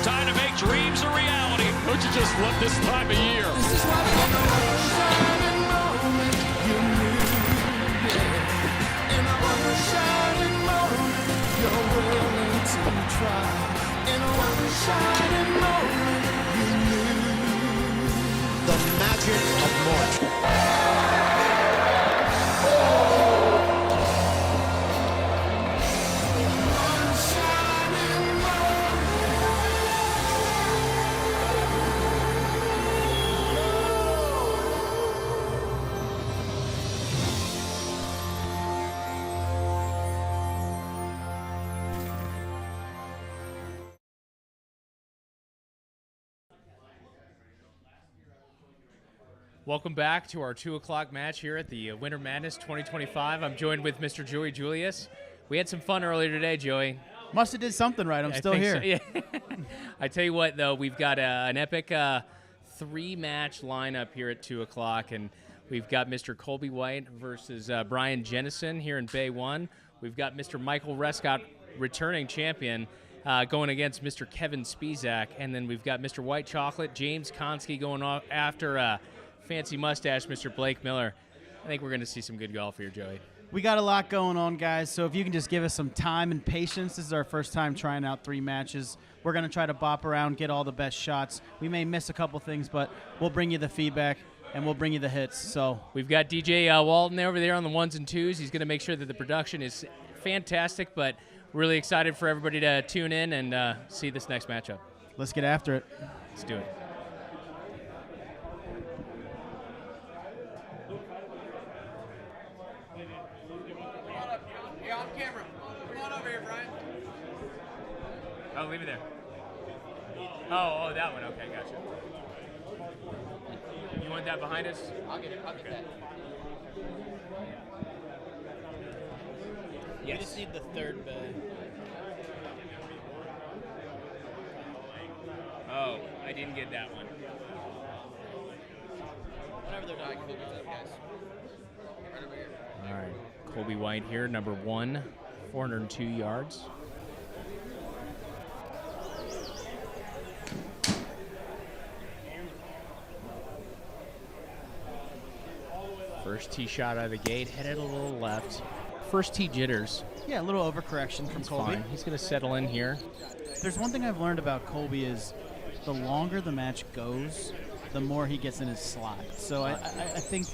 It's time to make dreams a reality. Don't you just love this time of year? This is why we shining moment you knew, yeah. In one shining moment you're willing to try. In one shining moment you knew. The magic of March. Welcome back to our 2 o'clock match here at the Winter Madness 2025. I'm joined with Mr. Joey Julius. We had some fun earlier today, Joey. Must have did something right. I'm still here. So, yeah. I tell you what, though, we've got an epic 3-match lineup here at 2 o'clock, and we've got Mr. Colby White versus Brian Jennison here in Bay 1. We've got Mr. Michael Rescott, returning champion, going against Mr. Kevin Spisak, and then we've got Mr. White Chocolate, James Konsky going off after Fancy Mustache, Mr. Blake Miller. I think we're going to see some good golf here, Joey. We got a lot going on, guys, so if you can just give us some time and patience. This is our first time trying out 3 matches. We're going to try to bop around, get all the best shots. We may miss a couple things, but we'll bring you the feedback, and we'll bring you the hits. So we've got DJ Walton over there on the 1s and 2s. He's going to make sure that the production is fantastic, but really excited for everybody to tune in and see this next matchup. Let's get after it. Let's do it. Oh, leave it there. Oh, that one. Okay, gotcha. You want that behind us? I'll get it. I'll get that. Yes. We just need the third bay. Oh, I didn't get that one. Whenever they're done, I can move it up, guys. Right over here. All right. Colby White here, number 1, 402 yards. First tee shot out of the gate, headed a little left. First tee jitters. Yeah, a little overcorrection from Colby. Fine. He's going to settle in here. There's one thing I've learned about Colby is the longer the match goes, the more he gets in his slot. So I think,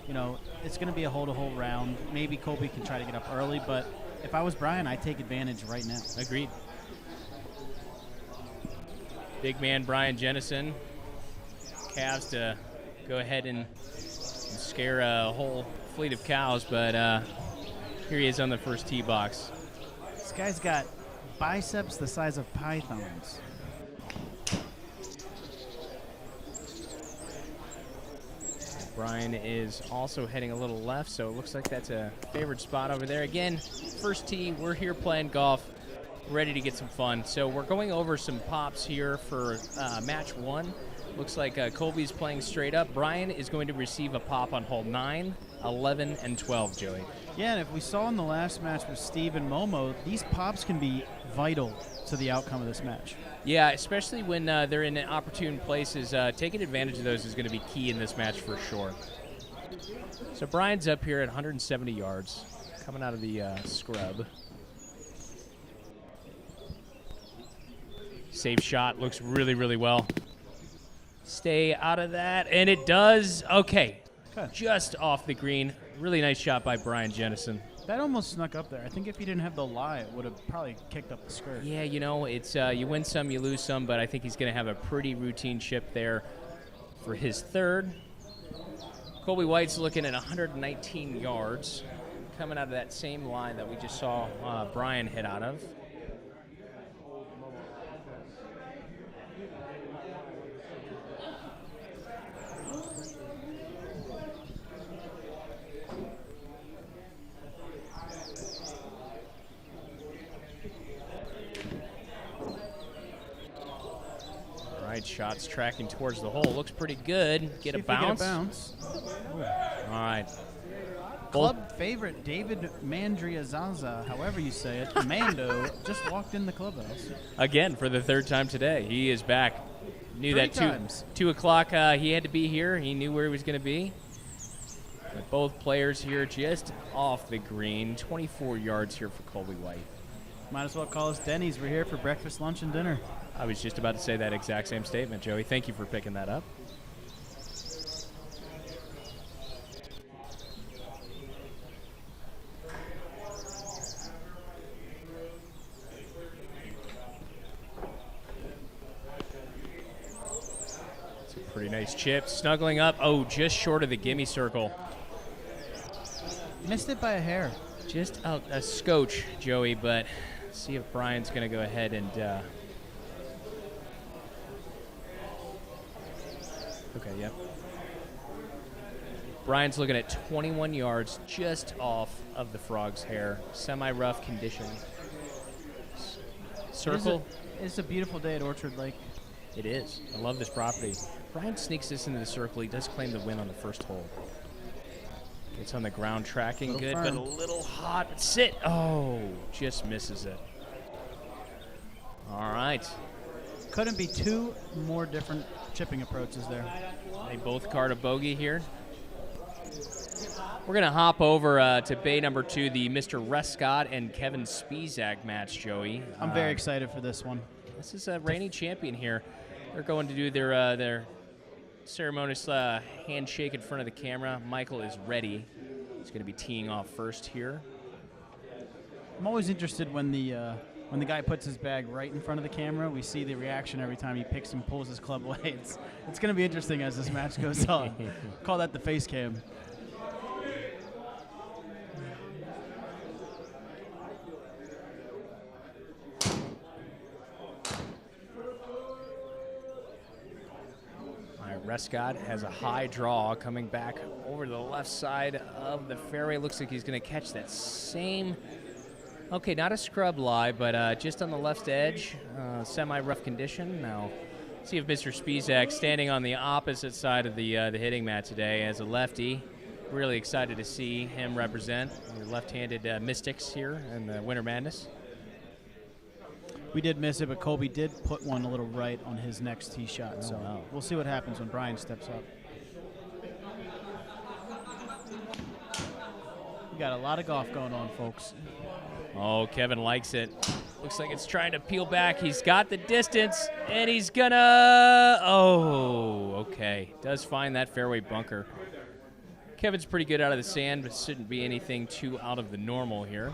you know, it's going to be a hole-to-hole round. Maybe Colby can try to get up early, but if I was Brian, I'd take advantage right now. Agreed. Big man Brian Jennison. Calves to go ahead and scare a whole fleet of cows, but here he is on the first tee box. This guy's got biceps the size of pythons. Brian is also heading a little left, so it looks like that's a favored spot over there. Again, first tee, we're here playing golf, ready to get some fun. So we're going over some pops here for match 1. Looks like Colby's playing straight up. Brian is going to receive a pop on hole 9, 11, and 12, Joey. Yeah, and if we saw in the last match with Steve and Momo, these pops can be vital to the outcome of this match. Yeah, especially when they're in opportune places. Taking advantage of those is going to be key in this match for sure. So Brian's up here at 170 yards, coming out of the scrub. Safe shot, looks really, really well. Stay out of that, and it does. Okay, just off the green. Really nice shot by Brian Jennison. That almost snuck up there. I think if he didn't have the lie, it would have probably kicked up the skirt. Yeah, you know, it's you win some, you lose some, but I think he's going to have a pretty routine chip there for his third. Colby White's looking at 119 yards, coming out of that same line that we just saw Brian hit out of. Right, shots tracking towards the hole. Looks pretty good. Get a bounce. All right. Club favorite, David Mandriazaza, however you say it, Mando, just walked in the clubhouse. Again, for the third time today. He is back. Knew Three that times. 2 o'clock he had to be here. He knew where he was going to be. But both players here just off the green. 24 yards here for Colby White. Might as well call us Denny's. We're here for breakfast, lunch, and dinner. I was just about to say that exact same statement, Joey. Thank you for picking that up. It's a pretty nice chip. Snuggling up. Oh, just short of the gimme circle. Missed it by a hair. Just a scotch, Joey, but see if Brian's going to go ahead and... Okay, yep. Brian's looking at 21 yards just off of the frog's hair. Semi-rough condition. Circle. It's a beautiful day at Orchard Lake. It is. I love this property. Brian sneaks this into the circle. He does claim the win on the first hole. Gets on the ground, tracking good, firm. but a little hot. But sit. Oh, just misses it. All right. Couldn't be two more different chipping approaches there. They both card a bogey here. We're going to hop over to bay number 2, the Mr. Rescott and Kevin Spisak match, Joey. I'm very excited for this one. This is a reigning champion here. They're going to do their ceremonious handshake in front of the camera. Michael is ready. He's going to be teeing off first here. I'm always interested when the guy puts his bag right in front of the camera. We see the reaction every time he picks and pulls his club away. It's going to be interesting as this match goes on. Call that the face cam. Rescott has a high draw coming back over to the left side of the fairway. Looks like he's going to catch that same, okay, not a scrub lie, but just on the left edge, semi-rough condition. Now, see if Mr. Spisak, standing on the opposite side of the hitting mat today as a lefty. Really excited to see him represent the left-handed Mystics here in the Winter Madness. We did miss it, but Colby did put one a little right on his next tee shot. So wow. We'll see what happens when Brian steps up. We got a lot of golf going on, folks. Oh, Kevin likes it. Looks like it's trying to peel back. He's got the distance, and he's gonna... Oh, okay. Does find that fairway bunker. Kevin's pretty good out of the sand, but shouldn't be anything too out of the normal here.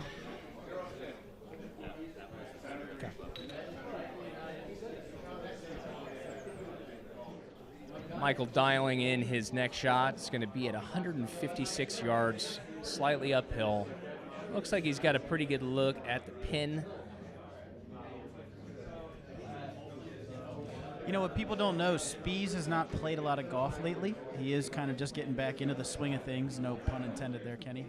Michael dialing in his next shot. It's going to be at 156 yards, slightly uphill. Looks like he's got a pretty good look at the pin. You know what people don't know, Spies has not played a lot of golf lately. He is kind of just getting back into the swing of things. No pun intended there, Kenny.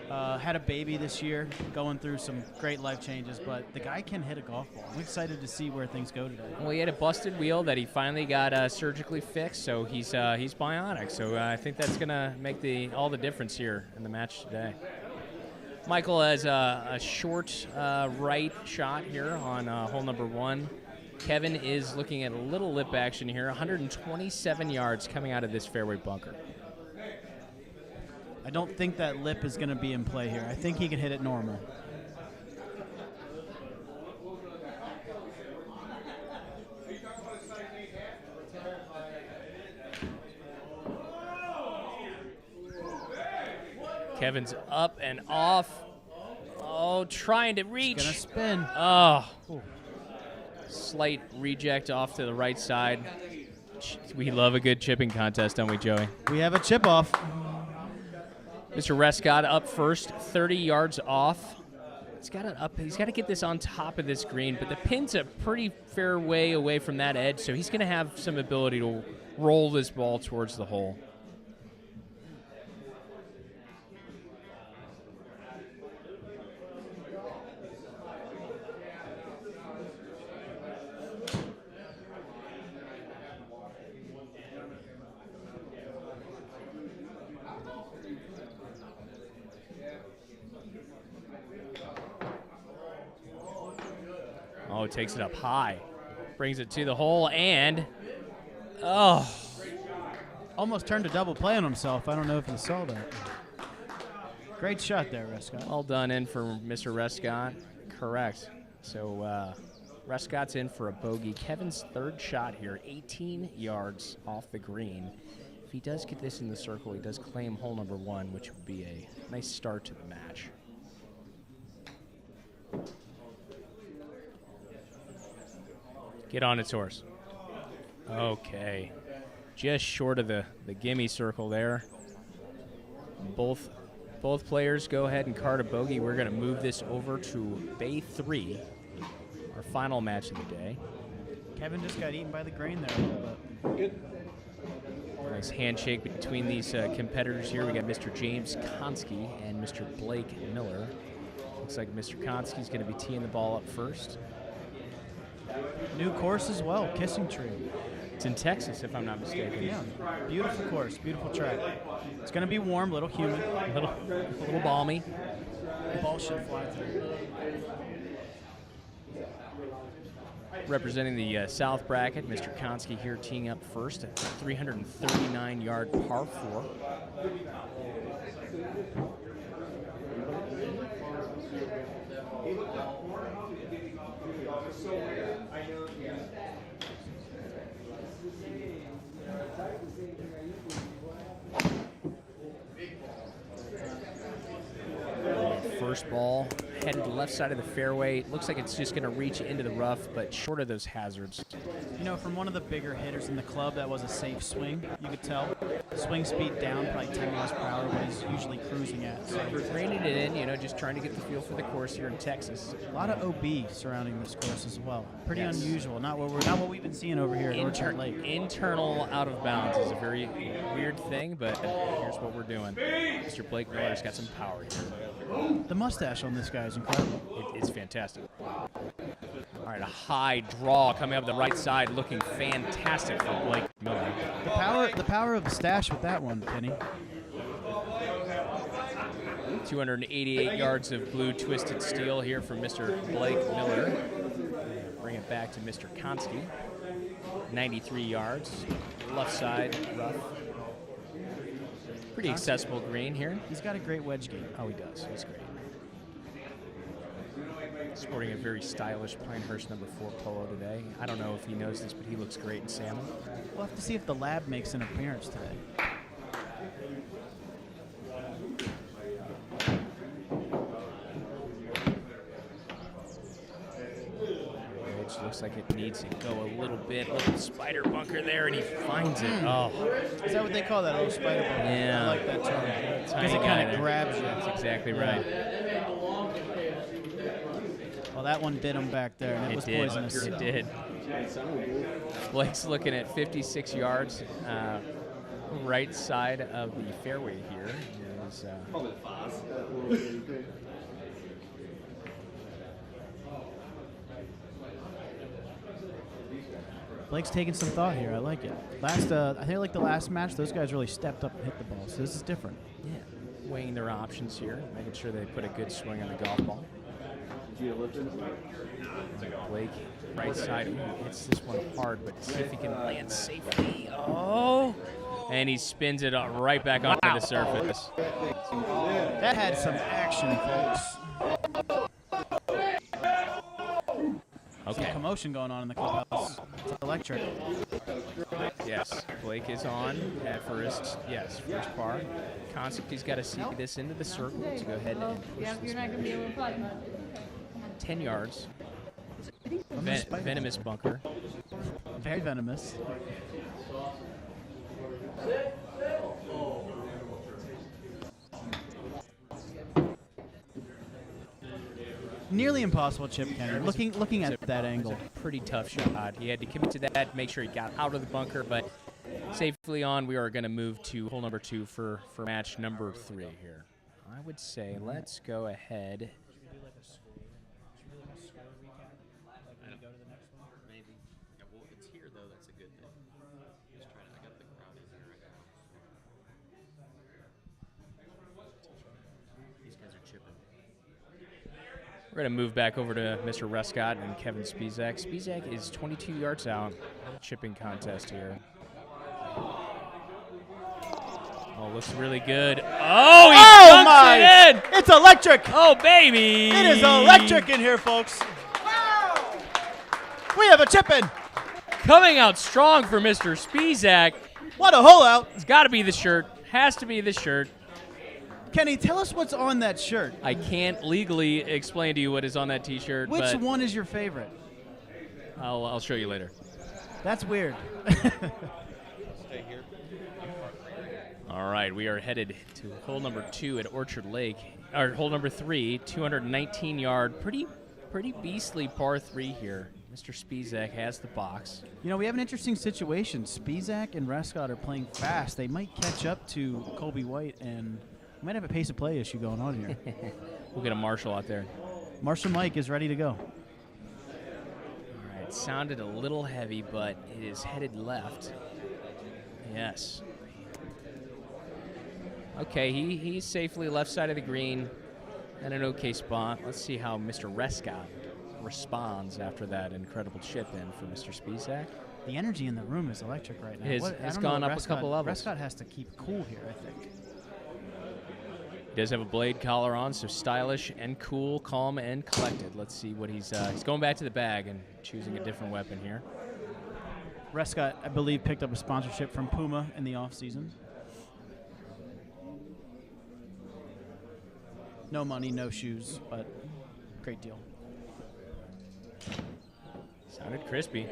Had a baby this year, going through some great life changes, but the guy can hit a golf ball. I'm excited to see where things go today. Well, he had a busted wheel that he finally got surgically fixed, so he's bionic. So I think that's going to make all the difference here in the match today. Michael has a short right shot here on hole number 1. Kevin is looking at a little lip action here, 127 yards coming out of this fairway bunker. I don't think that lip is going to be in play here. I think he can hit it normal. Kevin's up and off. Oh, trying to reach. Going to spin. Oh. Slight reject off to the right side. We love a good chipping contest, don't we, Joey? We have a chip off. Mr. Rescott up first, 30 yards off. He's got to get this on top of this green, but the pin's a pretty fair way away from that edge, so he's going to have some ability to roll this ball towards the hole. Oh, takes it up high. Brings it to the hole, and oh. Almost turned a double play on himself. I don't know if you saw that. Great shot there, Rescott. Well done in for Mr. Rescott. Correct. So Rescott's in for a bogey. Kevin's third shot here, 18 yards off the green. If he does get this in the circle, he does claim hole number 1, which would be a nice start to the match. Get on its horse. Okay. Just short of the gimme circle there. Both players go ahead and card a bogey. We're going to move this over to Bay 3, our final match of the day. Kevin just got eaten by the grain there a little bit. Good. Nice handshake between these competitors here. We got Mr. James Konsky and Mr. Blake Miller. Looks like Mr. Konsky's going to be teeing the ball up first. New course as well, Kissing Tree. It's in Texas, if I'm not mistaken. Yeah, beautiful course, beautiful track. It's going to be warm, a little humid. A little balmy. The ball should fly through. Representing the South bracket, Mr. Konsky here teeing up first at 339-yard par 4. First ball headed to the left side of the fairway. Looks like it's just going to reach into the rough, but short of those hazards. You know, from one of the bigger hitters in the club, that was a safe swing. You could tell. Swing speed down, probably 10 miles per hour, what he's usually cruising at. So Reining it in, you know, just trying to get the feel for the course here in Texas. a lot of OB surrounding this course as well. Pretty Yes. unusual. Not what we've been seeing over here at Orchard Lake. Internal out of bounds is a very weird thing, but here's what we're doing. Mr. Blake Miller's got some power here. The mustache on this guy is incredible. It's fantastic. All right, a high draw coming up the right side, looking fantastic for Blake Miller. The power of the stash with that one, Kenny. 288 yards of blue twisted steel here from Mr. Blake Miller. Bring it back to Mr. Konsky. 93 yards, left side rough. Pretty accessible green here. He's got a great wedge game. Oh, he does. He's great. Sporting a very stylish Pinehurst number 4 polo today. I don't know if he knows this, but he looks great in salmon. We'll have to see if the lab makes an appearance today. Which looks like it needs to go a little bit. Little spider bunker there, and he finds it. Oh, Is that what they call that, little spider bump? Yeah. I like that term. Because Tiny it guy kind there. of grabs you. That's exactly right. Well, that one bit him back there, and it was poisonous. It did. Blake's looking at 56 yards, right side of the fairway here. Is, Blake's taking some thought here. I like it. I think like the last match, those guys really stepped up and hit the ball. So this is different. yeah, weighing their options here, making sure they put a good swing on the golf ball. Blake, right side, ooh, hits this one hard, but see if he can land safely. Oh, and he spins it right back onto the surface. That had some action, folks. Okay. Some commotion going on in the clubhouse. It's electric. Yes, Blake is on at first. Yes, first par. Konsky's got to see this into the circle to go ahead and push this You're not going to be able to play. 10 yards. Venomous bunker. Very venomous. Nearly impossible chip, Kenny. Looking at that angle. Pretty tough shot. He had to commit to that, make sure he got out of the bunker, but safely on. We are going to move to hole number 2 for match number 3 here. I would say let's go ahead. Maybe. Yeah, well, if it's here, though, that's a good thing. Just trying to, I got the crowd in here right now. These guys are chipping. We're going to move back over to Mr. Rescott and Kevin Spisak. Spisak is 22 yards out. Chipping contest here. Oh, looks really good. Oh, he dunks it in! It's electric! Oh, baby! It is electric in here, folks. We have a chip-in. Coming out strong for Mr. Spisak. What a hole out. It's got to be the shirt. Has to be the shirt. Kenny, tell us what's on that shirt. I can't legally explain to you what is on that T-shirt. Which but one is your favorite? I'll show you later. That's weird. Stay here. All right, we are headed to hole number 2 at Orchard Lake. Or hole number 3, 219-yard, pretty beastly par 3 here. Mr. Spisak has the box. You know, we have an interesting situation. Spisak and Rescott are playing fast. They might catch up to Colby White, and we might have a pace of play issue going on here. We'll get a Marshall out there. Marshall Mike is ready to go. All right, sounded a little heavy, but it is headed left. Yes. Okay, he's safely left side of the green at an okay spot. Let's see how Mr. Rescott responds after that incredible chip in for Mr. Spisak. The energy in the room is electric right now. It's gone up a couple levels. Rescott has to keep cool here, I think. He does have a blade collar on, so stylish and cool, calm and collected. Let's see what he's going back to the bag and choosing a different weapon here. Rescott, I believe, picked up a sponsorship from Puma in the offseason. No money, no shoes, but great deal. Sounded crispy.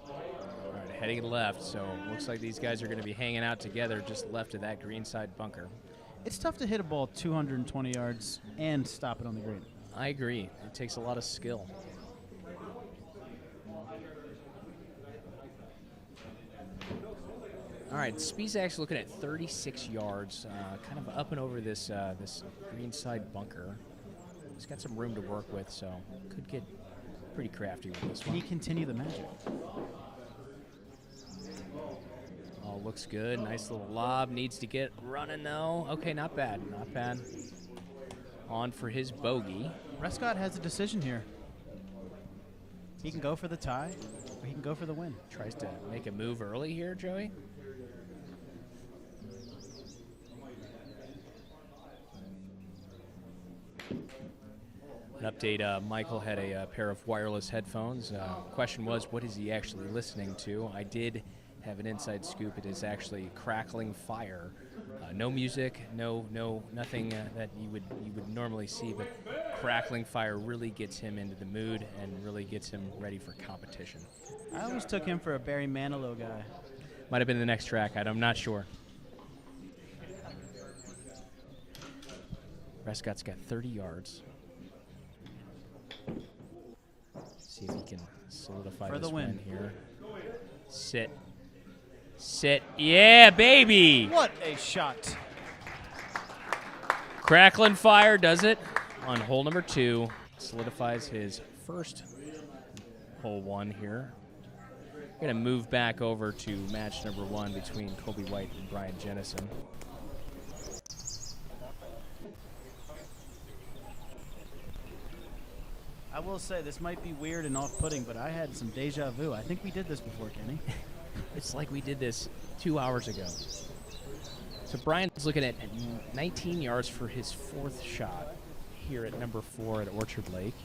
All right, heading left, so looks like these guys are going to be hanging out together just left of that greenside bunker. It's tough to hit a ball 220 yards and stop it on the green. I agree. It takes a lot of skill. All right, Spizak's looking at 36 yards, kind of up and over this this greenside bunker. He's got some room to work with, so could get pretty crafty with this Can one. he continue the magic? Oh, looks good. Nice little lob. Needs to get running, though. Okay, not bad. Not bad. On for his bogey. Rescott has a decision here. He can go for the tie, or he can go for the win. Tries to make a move early here, Joey. An update, Michael had a pair of wireless headphones. Question was, what is he actually listening to? I did have an inside scoop. It is actually Crackling Fire. No music, nothing that you would normally see, but Crackling Fire really gets him into the mood and really gets him ready for competition. I always took him for a Barry Manilow guy. Might have been the next track. I'm not sure. Rescott's got 30 yards. See if he can solidify For this the win here. Sit. Yeah, baby! What a shot. Crackling Fire does it on hole number 2. Solidifies his first hole 1 here. We're going to move back over to match number 1 between Colby White and Brian Jennison. I will say, this might be weird and off-putting, but I had some deja vu. I think we did this before, Kenny. It's like we did this 2 hours ago. So Brian's looking at 19 yards for his 4th shot here at number 4 at Orchard Lake.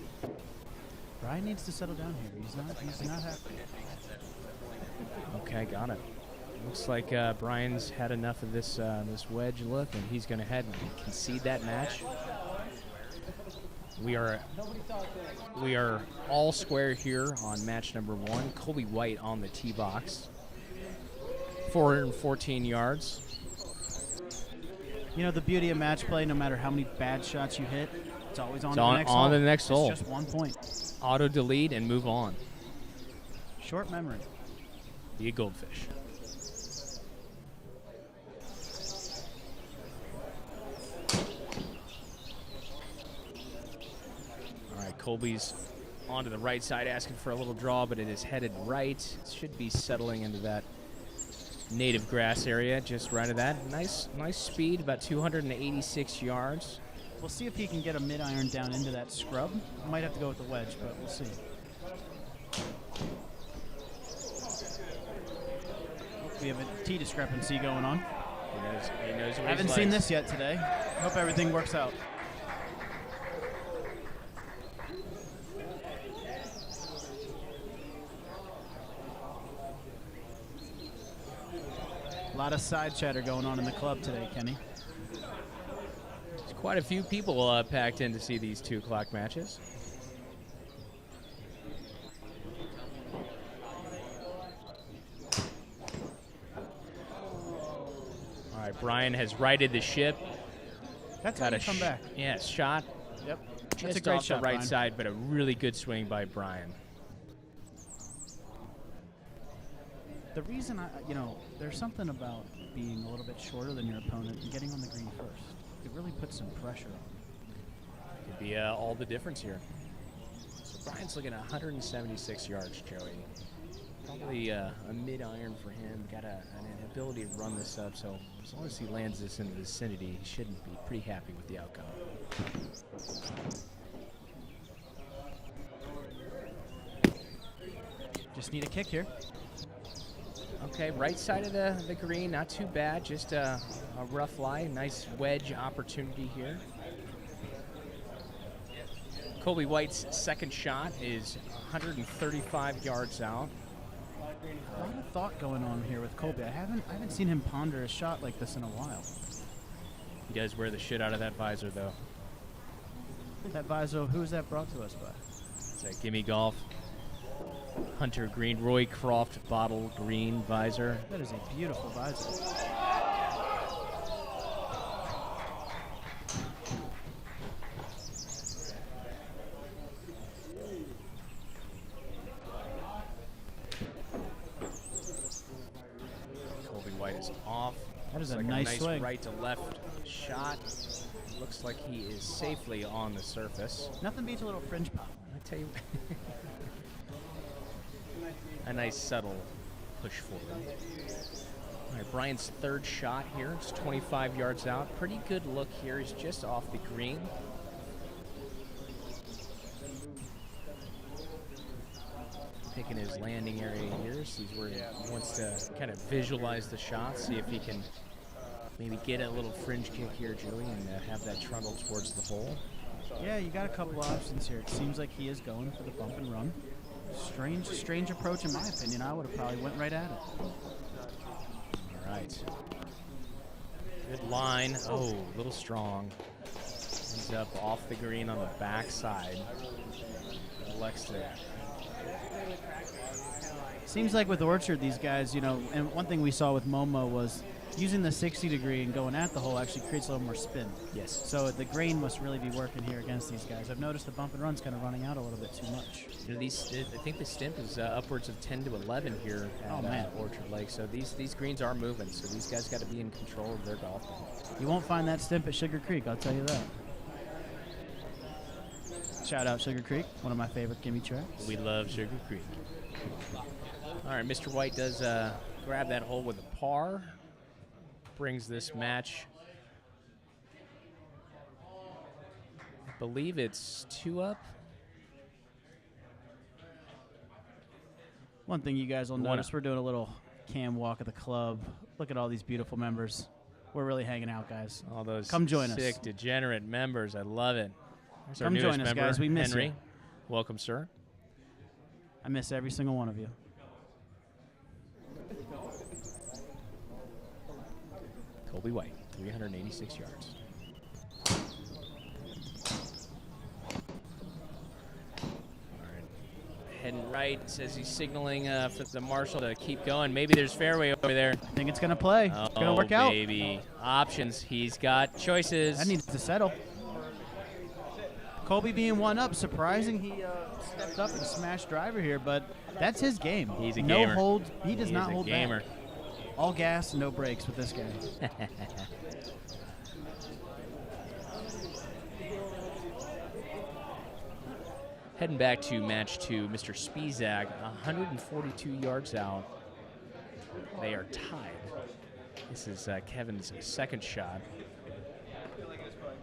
Brian needs to settle down here. He's not happy. Okay, got it. Looks like Brian's had enough of this this wedge look, and he's going to head and concede that match. We are all square here on match number 1. Colby White on the tee box. 414 yards. You know, the beauty of match play, no matter how many bad shots you hit, it's always on It's to the next hole. on to the next hole. It's just 1 point. Auto delete and move on. Short memory. Be a goldfish. All right, Colby's onto the right side asking for a little draw, but it is headed right. It should be settling into that native grass area, just right of that. Nice speed, about 286 yards. We'll see if he can get a mid-iron down into that scrub. Might have to go with the wedge, but we'll see. We have a tee discrepancy going on. He knows what I haven't seen this yet today. Hope everything works out. A lot of side chatter going on in the club today, Kenny. There's quite a few people packed in to see these 2 o'clock matches. All right, Brian has righted the ship. That's how you come back. Yeah, shot. Yep. That's Just a great off shot, the right Brian. side, but a really good swing by Brian. The reason there's something about being a little bit shorter than your opponent and getting on the green first. It really puts some pressure on. Could be all the difference here. So Brian's looking at 176 yards, Joey. Probably a mid-iron for him. Got an ability to run this up, so as long as he lands this in the vicinity, he shouldn't be pretty happy with the outcome. Just need a kick here. Okay, right side of the green, not too bad. Just a rough lie. Nice wedge opportunity here. Colby White's second shot is 135 yards out. A lot of thought going on here with Colby. I haven't seen him ponder a shot like this in a while. He does wear the shit out of that visor, though. That visor, who is that brought to us by? It's a Gimme Golf Hunter Green, Roy Croft bottle green visor. That is a beautiful visor. Colby White is off. That is Looks a like nice swing. right to left shot. Looks like he is safely on the surface. Nothing beats a little fringe pop. I tell you, a nice subtle push forward. All right, Brian's third shot here. It's 25 yards out. Pretty good look here. He's just off the green. Picking his landing area here. Sees where he wants to kind of visualize the shot. See if he can maybe get a little fringe kick here, Joey, and have that trundle towards the hole. Yeah, you got a couple options here. It seems like he is going for the bump and run. Strange approach in my opinion. I would have probably went right at it. All right. Good line. Oh, a little strong. Ends up off the green on the backside. Elects to. Seems like with Orchard, these guys, and one thing we saw with Momo was using the 60 degree and going at the hole actually creates a little more spin. Yes. So the grain must really be working here against these guys. I've noticed the bump and run's kind of running out a little bit too much. I think the stimp is upwards of 10 to 11 here at Orchard Lake. So these greens are moving. So these guys got to be in control of their golf game. You won't find that stimp at Sugar Creek, I'll tell you that. Shout out Sugar Creek, one of my favorite gimme tracks. We love Sugar Creek. All right, Mr. White does grab that hole with a par. Brings this match, I believe it's 2 up. One thing you guys will notice, we're doing a little cam walk of the club. Look at all these beautiful members. We're really hanging out, guys. All those Come join sick, us. degenerate members. I love it. There's our Come newest join us, member, guys. We miss Henry. you. Welcome, sir. I miss every single one of you. Colby White, 386 yards. All right. Heading right, says he's signaling for the marshal to keep going. Maybe there's fairway over there. I think it's going to play. It's going to work out. Baby. Options. He's got choices. That needs to settle. Colby being 1 up, surprising he stepped up and smashed driver here, but that's his game. He's a no gamer. hold. He does not hold gamer. back. All gas, no brakes with this guy. Heading back to match 2, Mr. Spisak, 142 yards out. They are tied. This is Kevin's second shot.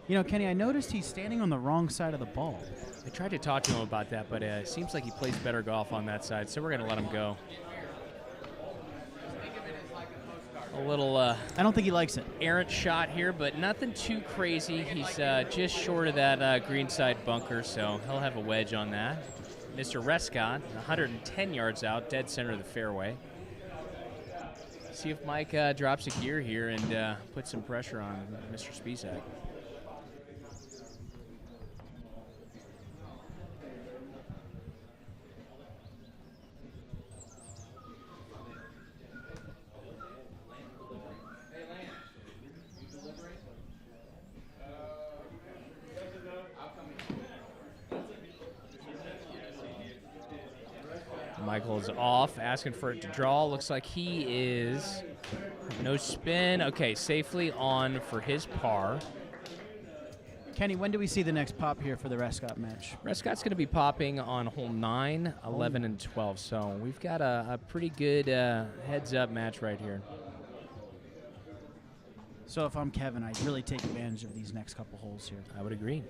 You know, Kenny, I noticed he's standing on the wrong side of the ball. I tried to talk to him about that, but it seems like he plays better golf on that side, so we're going to let him go. A little I don't think he likes it. errant shot here, but nothing too crazy. He's just short of that greenside bunker, so he'll have a wedge on that. Mr. Rescott, 110 yards out, dead center of the fairway. See if Mike drops a gear here and puts some pressure on Mr. Spisak. Michael's off, asking for it to draw. Looks like he is no spin. Okay, safely on for his par. Kenny, when do we see the next pop here for the Rescott match? Rescott's going to be popping on hole 9, 11, and 12. So we've got a pretty good heads-up match right here. So if I'm Kevin, I'd really take advantage of these next couple holes here. I would agree.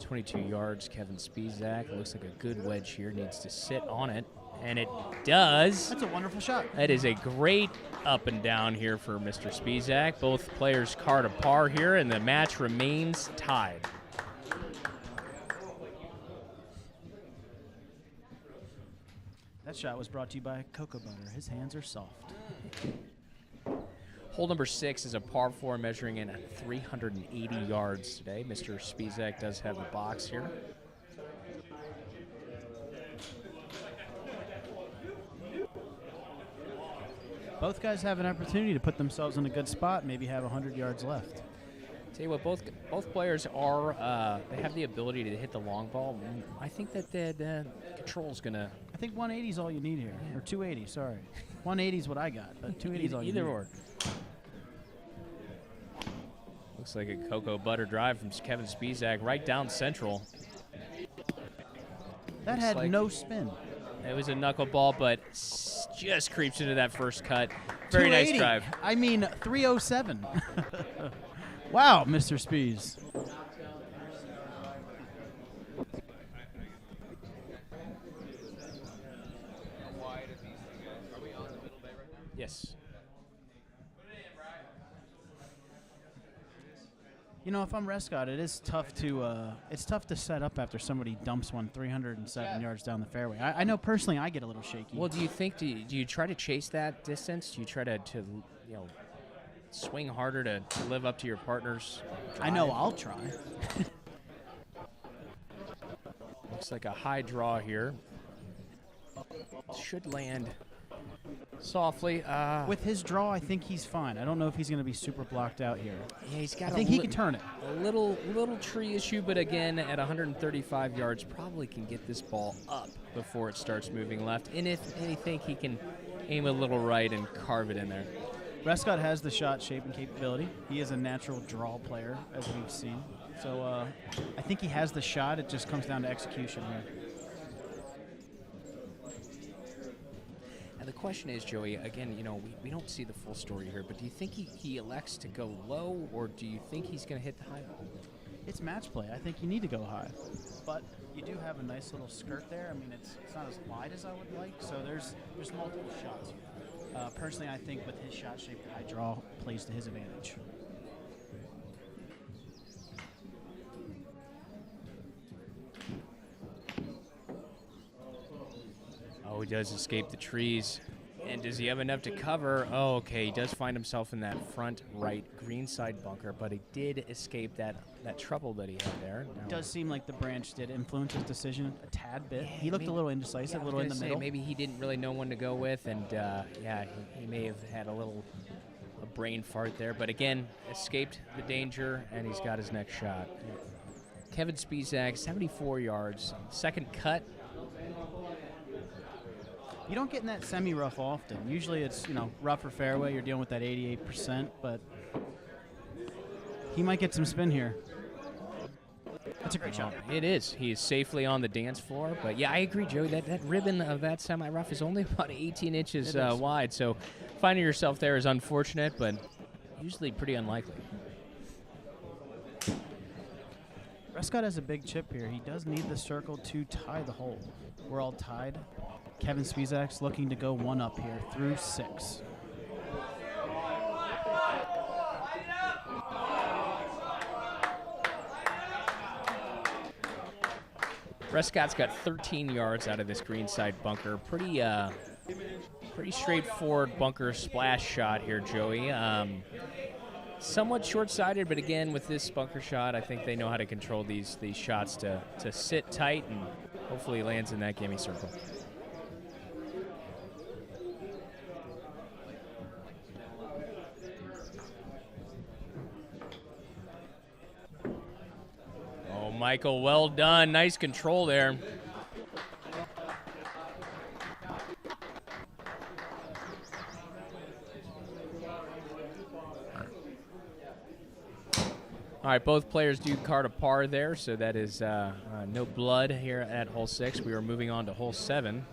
22 yards, Kevin Spisak. Looks like a good wedge here. Needs to sit on it, and it does. That's a wonderful shot. That is a great up and down here for Mr. Spisak. Both players card a par here, and the match remains tied. That shot was brought to you by Cocoa Butter. His hands are soft. Hole number 6 is a par 4 measuring in at 380 yards today. Mr. Spisak does have the box here. Both guys have an opportunity to put themselves in a good spot, maybe have 100 yards left. Tell you what, both players are, they have the ability to hit the long ball. I think that the control's going to... I think 180 is all you need here. Or 280, sorry. 180 is what I got, but 280 is all you need. Either or. Looks like a cocoa butter drive from Kevin Spisak right down central. That had no spin. It was a knuckleball, but just creeps into that first cut. Very nice drive. I mean, 307. Wow, Mr. Spies. Yes. You know, if I'm Rescott, it is tough to set up after somebody dumps one 307 yards down the fairway. I know personally I get a little shaky. Well, do you try to chase that distance? Do you try to swing harder to live up to your partner's drive? I know I'll try. Looks like a high draw here. Should land softly. With his draw, I think he's fine. I don't know if he's going to be super blocked out here. Yeah, he's got. I think he can turn it. A little tree issue, but again, at 135 yards, probably can get this ball up before it starts moving left. And if anything, he can aim a little right and carve it in there. Rescott has the shot shape and capability. He is a natural draw player, as we've seen. So I think he has the shot. It just comes down to execution here. The question is, Joey, again, we don't see the full story here, but do you think he elects to go low, or do you think he's going to hit the high ball? It's match play. I think you need to go high. But you do have a nice little skirt there. I mean, it's not as wide as I would like, so there's multiple shots here. Personally, I think with his shot shape, the high draw plays to his advantage. Oh, he does escape the trees. And does he have enough to cover? Oh, okay, he does find himself in that front right greenside bunker, but he did escape that trouble that he had there. It does seem like the branch did influence his decision a tad bit. He looked a little indecisive, a little in the middle. Maybe he didn't really know when to go with, and he may have had a brain fart there. But again, escaped the danger, and he's got his next shot. Kevin Spisak, 74 yards, second cut. You don't get in that semi-rough often. Usually it's, rougher fairway. You're dealing with that 88%, but he might get some spin here. That's a great shot. It is. He is safely on the dance floor. But, yeah, I agree, Joey. That ribbon of that semi-rough is only about 18 inches wide. So finding yourself there is unfortunate, but usually pretty unlikely. Rescott has a big chip here. He does need the circle to tie the hole. We're all tied. Kevin Spisak's looking to go 1 up here through 6. Rescott's got 13 yards out of this greenside bunker. Pretty straightforward bunker splash shot here, Joey. Somewhat short-sighted, but again, with this bunker shot, I think they know how to control these shots to sit tight and hopefully lands in that gimme circle. Oh, Michael, well done. Nice control there. All right, both players do card a par there, so that is no blood here at hole 6. We are moving on to hole 7.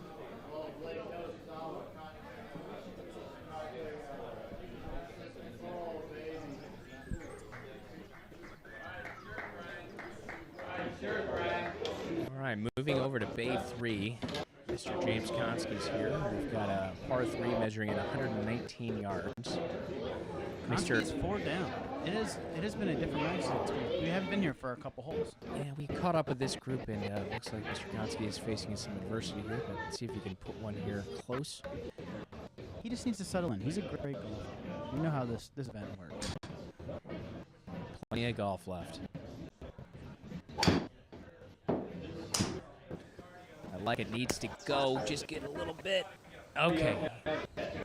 All right, moving over to bay 3. Mr. James Konsky's here. We've got a par 3 measuring at 119 yards. Konsky's 4 down. It has been a different race. We haven't been here for a couple holes. Yeah, we caught up with this group, and looks like Mr. Konsky is facing some adversity here, but let's see if he can put one here close. He just needs to settle in. He's a great golfer. We know how this event works. Plenty of golf left. I like it. Needs to go. Just get a little bit. Okay.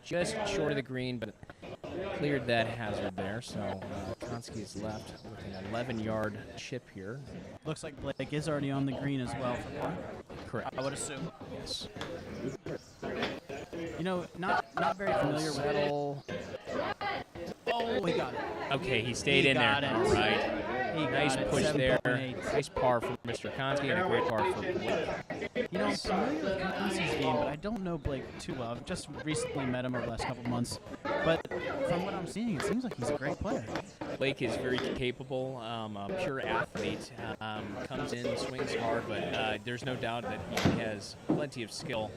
Just short of the green, but cleared that hazard there. So Konsky is left with an 11-yard chip here. Looks like Blake is already on the green as well for par. Correct. I would assume. Yes. You know, not very familiar with Settle. Oh, he got it. Okay, he stayed in got there. it. All right. He got Nice it. push there. 7.8. Nice par for Mr. Konsky and a great par for Blake. You know, I'm familiar with Konsky's game, but I don't know Blake too well. I've just recently met him over the last couple of months. But from what I'm seeing, it seems like he's a great player. Blake is very capable, a pure athlete. Comes in, swings hard, but there's no doubt that he has plenty of skill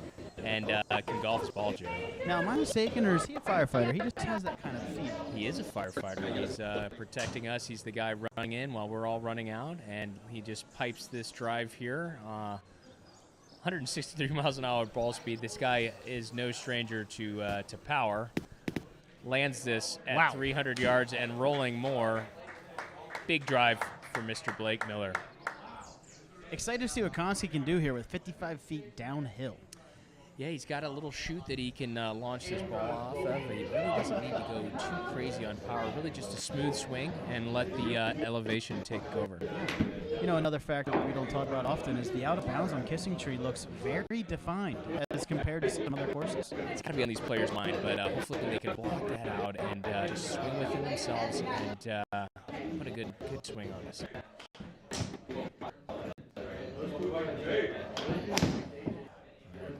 and can golf his ball, Joe. Now, am I mistaken, or is he a firefighter? He just has that kind of feel. He is a firefighter. He's protecting us. He's the guy running in while we're all running out, and he just pipes this drive here. 163 miles an hour ball speed. This guy is no stranger to power. Lands this at 300 yards and rolling more. Big drive for Mr. Blake Miller. Excited to see what Konsky can do here with 55 feet downhill. Yeah, he's got a little chute that he can launch this ball off of. He really doesn't need to go too crazy on power. Really just a smooth swing and let the elevation take over. You know, another factor that we don't talk about often is the out of bounds on Kissing Tree looks very defined as compared to some other courses. It's got to be on these players' mind, but hopefully they can block that out and just swing within themselves and put a good swing on this.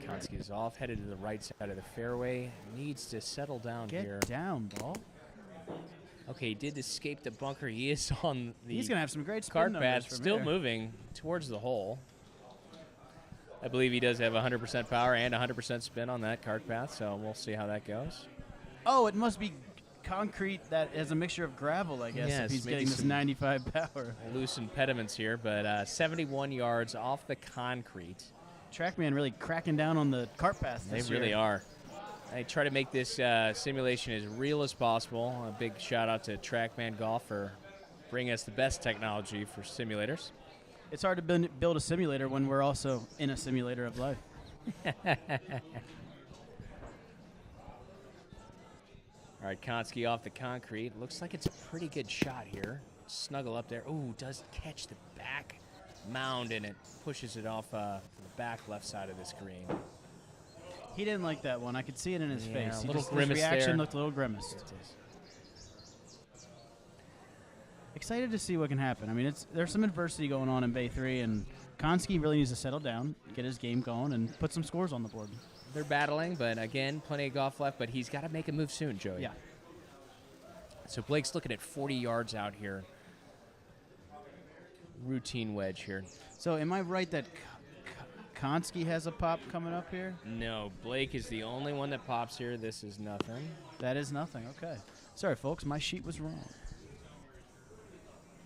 Konsky is off, headed to the right side of the fairway. Needs to settle down here. Get down, ball. Okay, he did escape the bunker. He is on the He's going to have some great spin cart numbers path, from still here. moving towards the hole. I believe he does have 100% power and 100% spin on that cart path, so we'll see how that goes. Oh, it must be concrete that is a mixture of gravel, I guess, Yes, if he's maybe getting this some 95 power. Loose impediments here, but 71 yards off the concrete. TrackMan really cracking down on the cart path They this year. really are. I try to make this simulation as real as possible. A big shout out to TrackMan Golf for bringing us the best technology for simulators. It's hard to build a simulator when we're also in a simulator of life. All right, Konsky off the concrete. Looks like it's a pretty good shot here. Snuggle up there. Ooh, does catch the back mound, and it pushes it off the back left side of this green. He didn't like that one. I could see it in his Yeah, face. a little His grimace reaction there. looked a little grimaced. It is. Excited to see what can happen. I mean, there's some adversity going on in Bay 3, and Konsky really needs to settle down, get his game going, and put some scores on the board. They're battling, but again, plenty of golf left, but he's got to make a move soon, Joey. Yeah. So Blake's looking at 40 yards out here. routine wedge here. So am I right that Konsky has a pop coming up here? No, Blake is the only one that pops here. This is nothing. That is nothing. Okay. Sorry, folks. My sheet was wrong.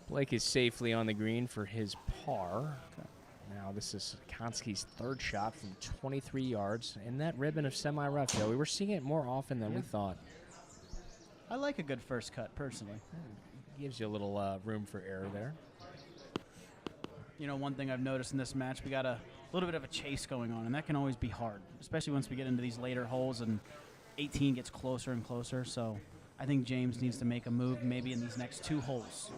Blake is safely on the green for his par. Okay. Now this is Konsky's third shot from 23 yards in that ribbon of semi-rough. Joey, we're seeing it more often than we thought. I like a good first cut, personally. Gives you a little room for error there. You know, one thing I've noticed in this match, we got a little bit of a chase going on, and that can always be hard, especially once we get into these later holes and 18 gets closer and closer. So I think James needs to make a move maybe in these next 2 holes.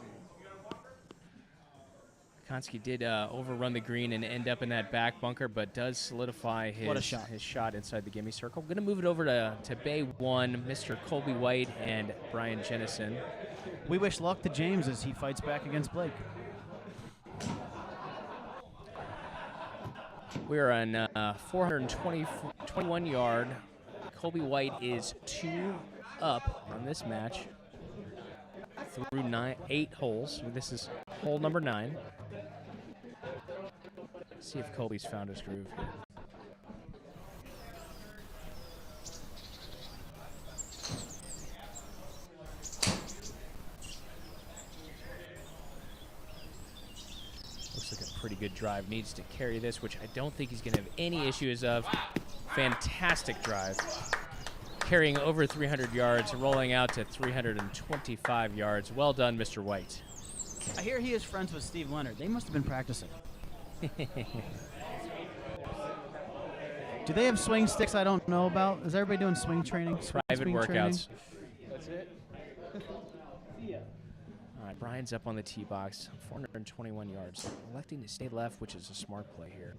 Konsky did overrun the green and end up in that back bunker, but does solidify his shot inside the gimme circle. Going to move it over to Bay 1, Mr. Colby White and Brian Jennison. We wish luck to James as he fights back against Blake. We're on 421 yard. Colby White is 2 up on this match through 8 holes. This is hole number 9. Let's see if Colby's found his groove here. Looks like a pretty good drive. Needs to carry this, which I don't think he's going to have any issues of. Fantastic drive. Carrying over 300 yards, rolling out to 325 yards. Well done, Mr. White. I hear he is friends with Steve Leonard. They must have been practicing. Do they have swing sticks I don't know about? Is everybody doing swing training? Private workouts. Training? That's it? All right, Brian's up on the tee box, 421 yards. Electing to stay left, which is a smart play here.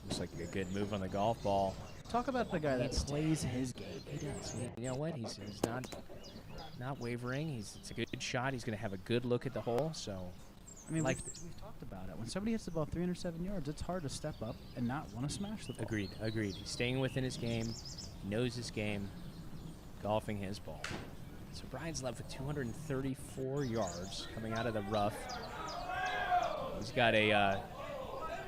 Looks like a good move on the golf ball. Talk about the guy that plays his game. He does. You know what? He's not wavering. It's a good shot. He's going to have a good look at the hole. So, I mean, we've talked about it. When somebody hits the ball 307 yards, it's hard to step up and not want to smash the ball. Agreed. He's staying within his game, knows his game, golfing his ball. So Brian's left with 234 yards coming out of the rough. He's got a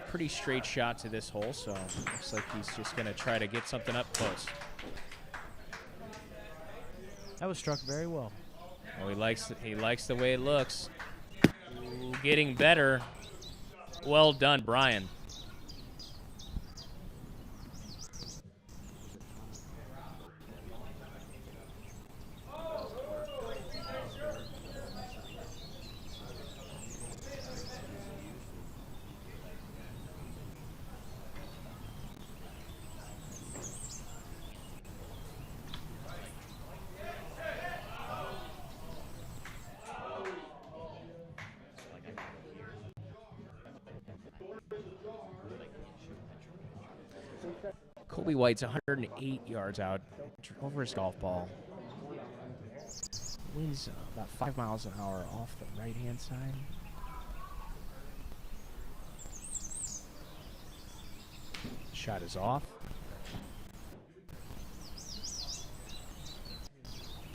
pretty straight shot to this hole, so looks like he's just going to try to get something up close. That was struck very well. Oh, he likes the way it looks. Ooh, getting better. Well done, Brian. Colby White's 108 yards out over his golf ball. Wind's about 5 miles an hour off the right-hand side. Shot is off.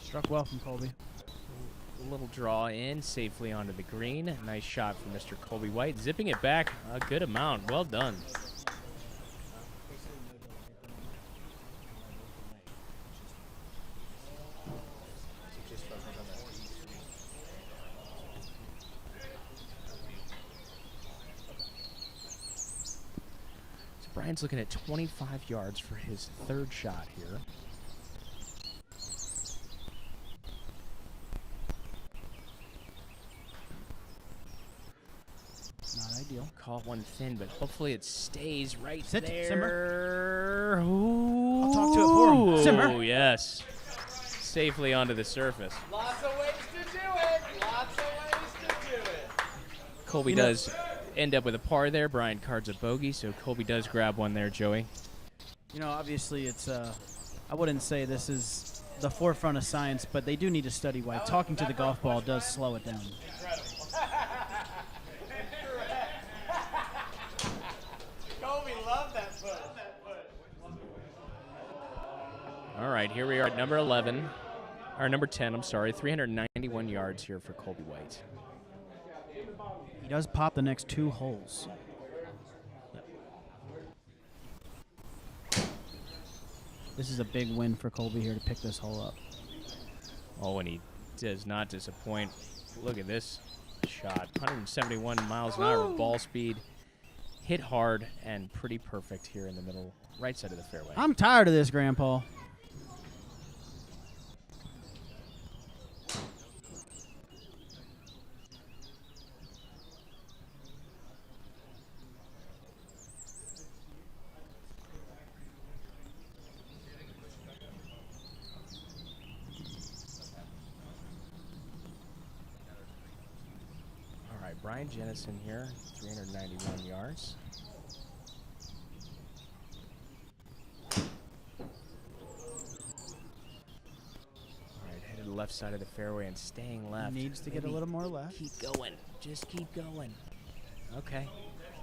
Struck well from Colby. A little draw in safely onto the green. Nice shot from Mr. Colby White. Zipping it back a good amount. Well done. Brian's looking at 25 yards for his third shot here. Not ideal. Caught one thin, but hopefully it stays right Sit, there. simmer. Ooh. I'll talk to it for him. Simmer. Oh, yes. Safely onto the surface. Lots of ways to do it. Lots of ways to do it. Colby does end up with a par there. Brian cards a bogey, so Colby does grab one there, Joey. You know, obviously it's, I wouldn't say this is the forefront of science, but they do need to study why talking to the golf ball does slow it down. Colby loved that foot. All right, here we are at number 11. Or number 10, I'm sorry. 391 yards here for Colby White. He does pop the next 2 holes. This is a big win for Colby here to pick this hole up. Oh, and he does not disappoint. Look at this shot. 171 miles an hour ball speed. Hit hard and pretty perfect here in the middle, right side of the fairway. I'm tired of this, Grandpa. Brian Jennison here, 391 yards. All right, headed to the left side of the fairway and staying left. Needs to get a little more left. Keep going. Just keep going. Okay.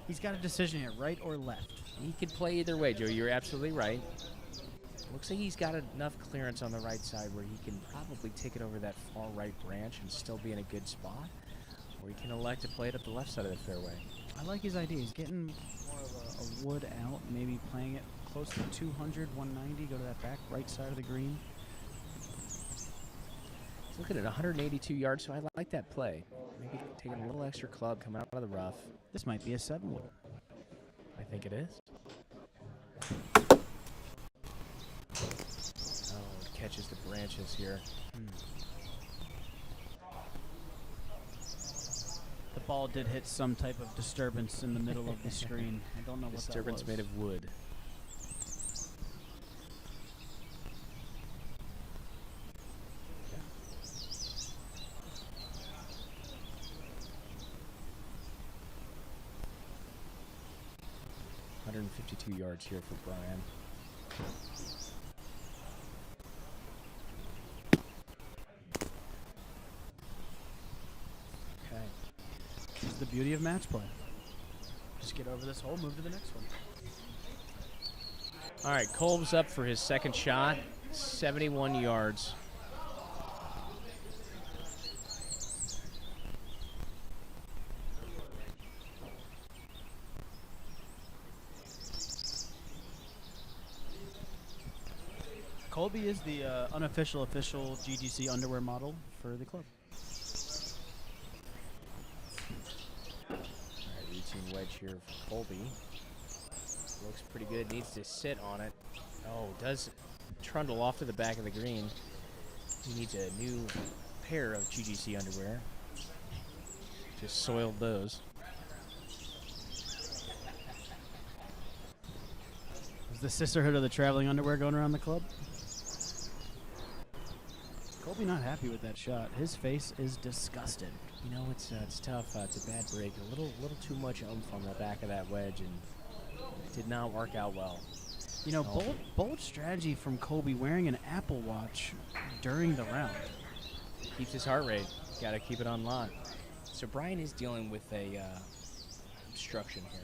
He's got a decision here, right or left. He could play either way, Joe. You're absolutely right. Looks like he's got enough clearance on the right side where he can probably take it over that far right branch and still be in a good spot. Or he can elect to play it up the left side of the fairway. I like his idea. He's getting more of a wood out, maybe playing it close to 200, 190, go to that back right side of the green. He's looking at 182 yards, so I like that play. Maybe taking a little extra club coming out of the rough. This might be a 7-wood. I think it is. Oh, it catches the branches here. The ball did hit some type of disturbance in the middle of the screen. I don't know what that was. Disturbance made of wood. Yeah. 152 yards here for Brian. This is the beauty of match play. Just get over this hole, move to the next one. All right, Colb's up for his second shot, 71 yards. Colby is the unofficial official GGC underwear model for the club. Routine wedge here for Colby. Looks pretty good. Needs to sit on it. Oh, does trundle off to the back of the green. He needs a new pair of GGC underwear. Just soiled those. Is the sisterhood of the traveling underwear going around the club? Colby not happy with that shot. His face is disgusted. You know, it's tough. It's a bad break. A little too much oomph on the back of that wedge, and it did not work out well. You know, bold strategy from Colby wearing an Apple Watch during the round. Keeps his heart rate. Got to keep it on lock. So Brian is dealing with a obstruction here.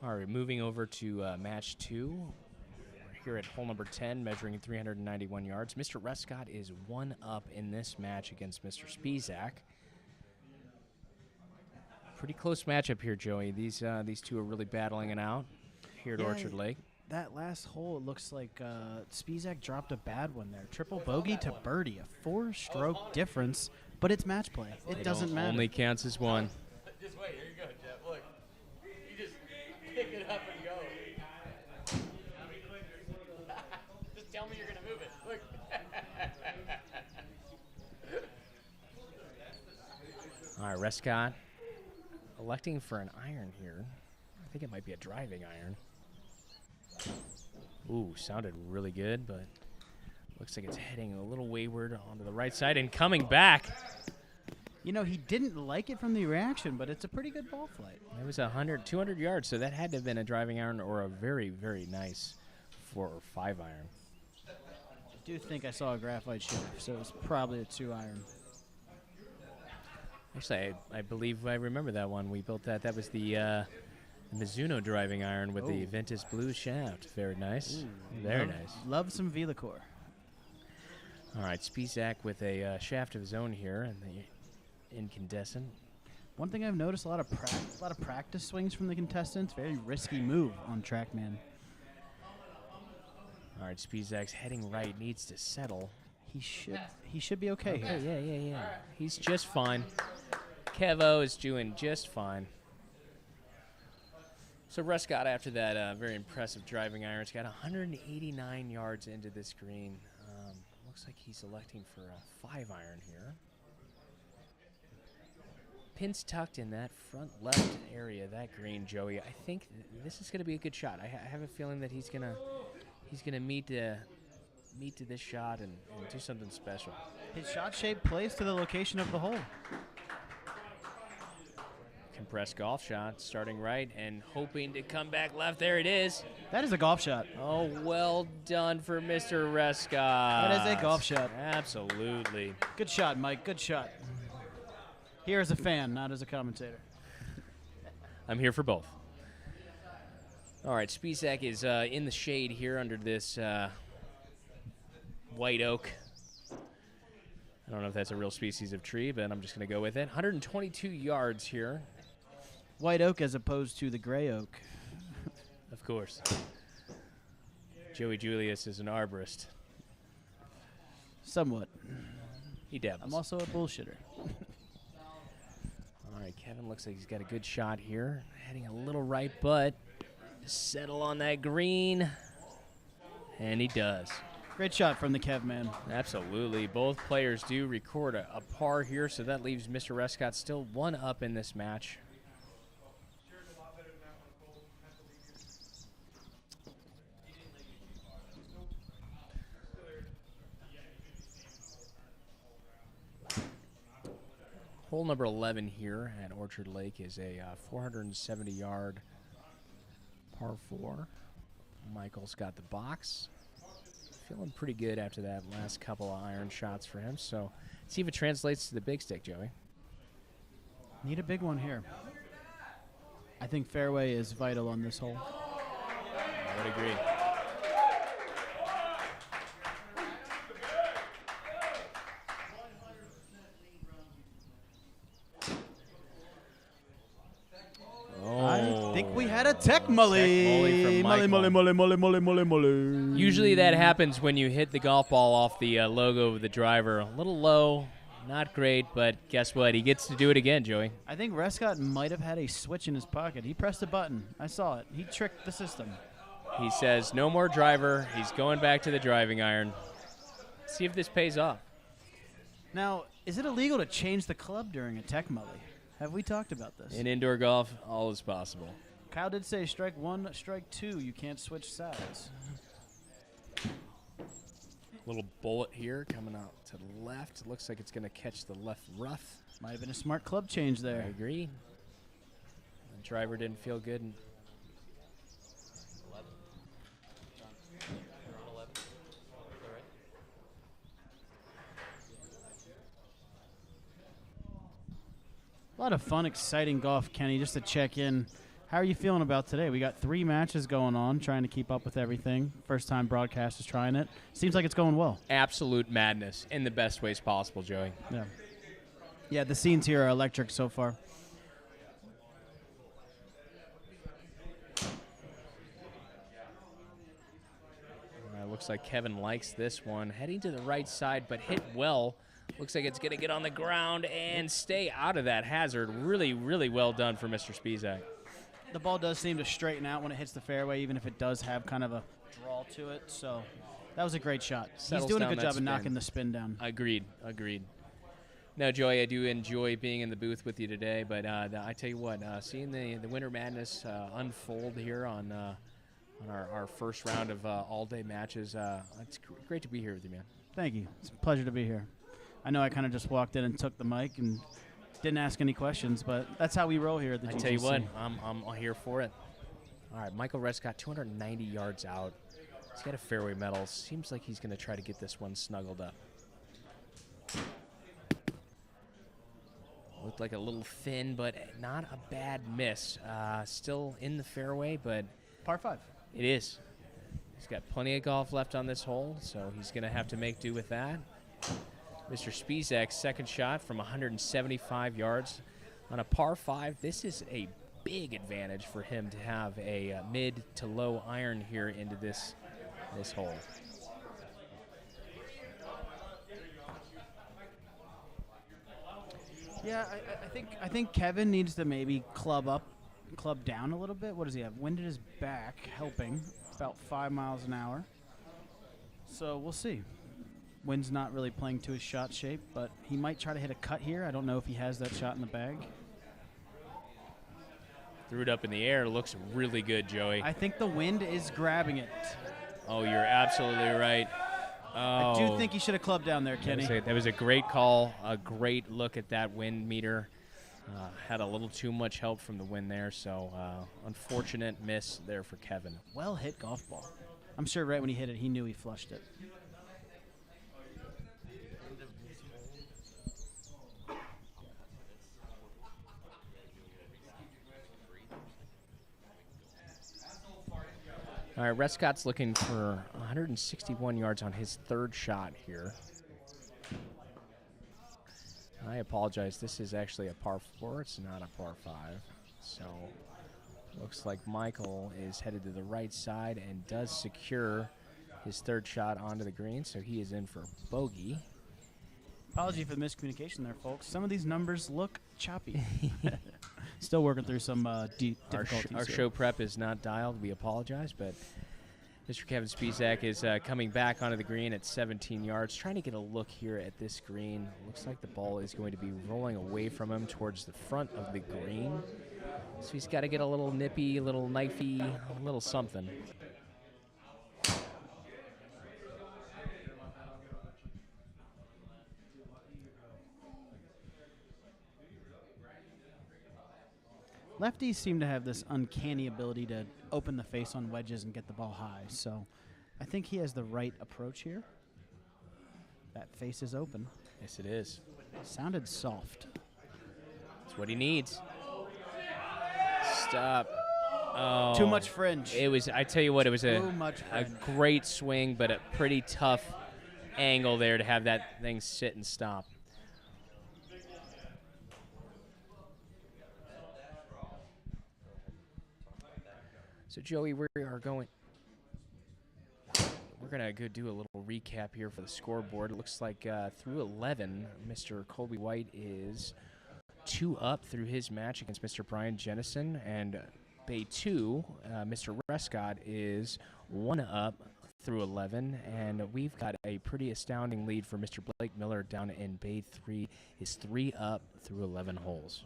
All right, moving over to match 2. We're here at hole number 10, measuring 391 yards. Mr. Rescott is 1 up in this match against Mr. Spisak. Pretty close matchup here, Joey. These two are really battling it out here at Orchard Lake. That last hole, it looks like Spisak dropped a bad one there. Triple bogey to birdie, a 4-stroke difference, but it's match play. It doesn't matter. Only counts as one. Just wait. Here you go, Jeff. Look. You just pick it up and go. Just tell me you're going to move it. Look. All right, Rescott electing for an iron here. I think it might be a driving iron. Ooh, sounded really good, but looks like it's heading a little wayward onto the right side and coming back. You know, he didn't like it from the reaction, but it's a pretty good ball flight. It was 200 yards, so that had to have been a driving iron or a very, very nice 4 or 5 iron. I do think I saw a graphite shaft, so it's probably a 2-iron. Actually, I believe I remember that one. We built that. That was the Mizuno driving iron with the Ventus blue shaft. Very nice. Very nice. Love some Velacor. All right, Spisak with a shaft of his own here, and the incandescent. One thing I've noticed, a lot of practice swings from the contestants. Very risky move on TrackMan. All right, Spisak's heading right, needs to settle. He should be okay here. Yeah. He's just fine. Kevo is doing just fine. So Rescott, after that very impressive driving iron, has got 189 yards into this green. Looks like he's electing for a 5-iron here. Pins tucked in that front left area, that green, Joey. I think this is going to be a good shot. I have a feeling that he's gonna meet to this shot and do something special. His shot shape plays to the location of the hole. Compressed golf shot, starting right and hoping to come back left. There it is. That is a golf shot. Oh, well done for Mr. Rescott. That is a golf shot. Absolutely. Good shot, Mike. Good shot. Here as a fan, not as a commentator. I'm here for both. All right, Spisak is in the shade here under this white oak. I don't know if that's a real species of tree, but I'm just going to go with it. 122 yards here. White oak as opposed to the gray oak. Of course. Joey Julius is an arborist. Somewhat. He dabbles. I'm also a bullshitter. All right, Kevin looks like he's got a good shot here. Heading a little right, but settle on that green. And he does. Great shot from the Kev man. Absolutely. Both players do record a par here, so that leaves Mr. Rescott still one up in this match. Hole number 11 here at Orchard Lake is a 470-yard par 4. Michael's got the box. Feeling pretty good after that last couple of iron shots for him. So see if it translates to the big stick, Joey. Need a big one here. I think fairway is vital on this hole. I would agree. I think we had a tech mully. Tech mully from Michael. Mully. Usually that happens when you hit the golf ball off the logo of the driver. A little low, not great, but guess what? He gets to do it again, Joey. I think Rescott might have had a switch in his pocket. He pressed a button. I saw it. He tricked the system. He says no more driver. He's going back to the driving iron. See if this pays off. Now, is it illegal to change the club during a tech mully? Have we talked about this? In indoor golf, all is possible. Kyle did say strike one, strike two. You can't switch sides. Little bullet here coming out to the left. It looks like it's going to catch the left rough. Might have been a smart club change I there. agree. The driver didn't feel good. 11. John, you're on 11. Is that right? A lot of fun, exciting golf, Kenny, just to check in. How are you feeling about today? We got 3 matches going on, trying to keep up with everything. First time broadcasters trying it. Seems like it's going well. Absolute madness in the best ways possible, Joey. Yeah. Yeah, the scenes here are electric so far. Looks like Kevin likes this one. Heading to the right side, but hit well. Looks like it's going to get on the ground and stay out of that hazard. Really, really well done for Mr. Spisak. The ball does seem to straighten out when it hits the fairway, even if it does have kind of a draw to it. So that was a great shot. Settles He's doing a down good that job of spin. knocking the spin down. Agreed. Now, Joey, I do enjoy being in the booth with you today, but I tell you what, seeing the Winter Madness unfold here on our first round of all-day matches, it's great to be here with you, man. Thank you. It's a pleasure to be here. I know I kind of just walked in and took the mic and didn't ask any questions, but that's how we roll here at the GGC. I tell you what, I'm here for it. All right, Michael Rescott, 290 yards out. He's got a fairway medal. Seems like he's going to try to get this one snuggled up. Looked like a little thin, but not a bad miss. Still in the fairway, but Par 5. it is. He's got plenty of golf left on this hole, so he's going to have to make do with that. Mr. Spizak's second shot from 175 yards on a par 5. This is a big advantage for him to have a mid to low iron here into this hole. Yeah, I think Kevin needs to maybe club down a little bit. What does he have? Wind at his back, helping about 5 miles an hour. So we'll see. Wind's not really playing to his shot shape, but he might try to hit a cut here. I don't know if he has that shot in the bag. Threw it up in the air. Looks really good, Joey. I think the wind is grabbing it. Oh, you're absolutely right. Oh, I do think he should have clubbed down there, Kenny. That was a great call, a great look at that wind meter. Had a little too much help from the wind there, so unfortunate miss there for Kevin. Well hit golf ball. I'm sure right when he hit it, he knew he flushed it. All right, Rescott's looking for 161 yards on his third shot here. I apologize. This is actually a par 4. It's not a par 5. So looks like Michael is headed to the right side and does secure his third shot onto the green, so he is in for bogey. Apology for the miscommunication there, folks. Some of these numbers look choppy. Still working through some difficulties. Our show prep is not dialed. We apologize, but Mr. Kevin Spisak is coming back onto the green at 17 yards, trying to get a look here at this green. Looks like the ball is going to be rolling away from him towards the front of the green. So he's got to get a little nippy, a little knifey, a little something. Lefties seem to have this uncanny ability to open the face on wedges and get the ball high. So I think he has the right approach here. That face is open. Yes, it is. Sounded soft. That's what he needs. Stop. Oh, Too much fringe. It was. I tell you what, it was Too much a fringe. great swing, but a pretty tough angle there to have that thing sit and stop. So Joey, we are going. We're gonna go do a little recap here for the scoreboard. It looks like through 11, Mr. Colby White is 2 up through his match against Mr. Brian Jennison, and Bay 2, Mr. Rescott is 1 up through 11, and we've got a pretty astounding lead for Mr. Blake Miller down in Bay 3. Is 3 up through 11 holes.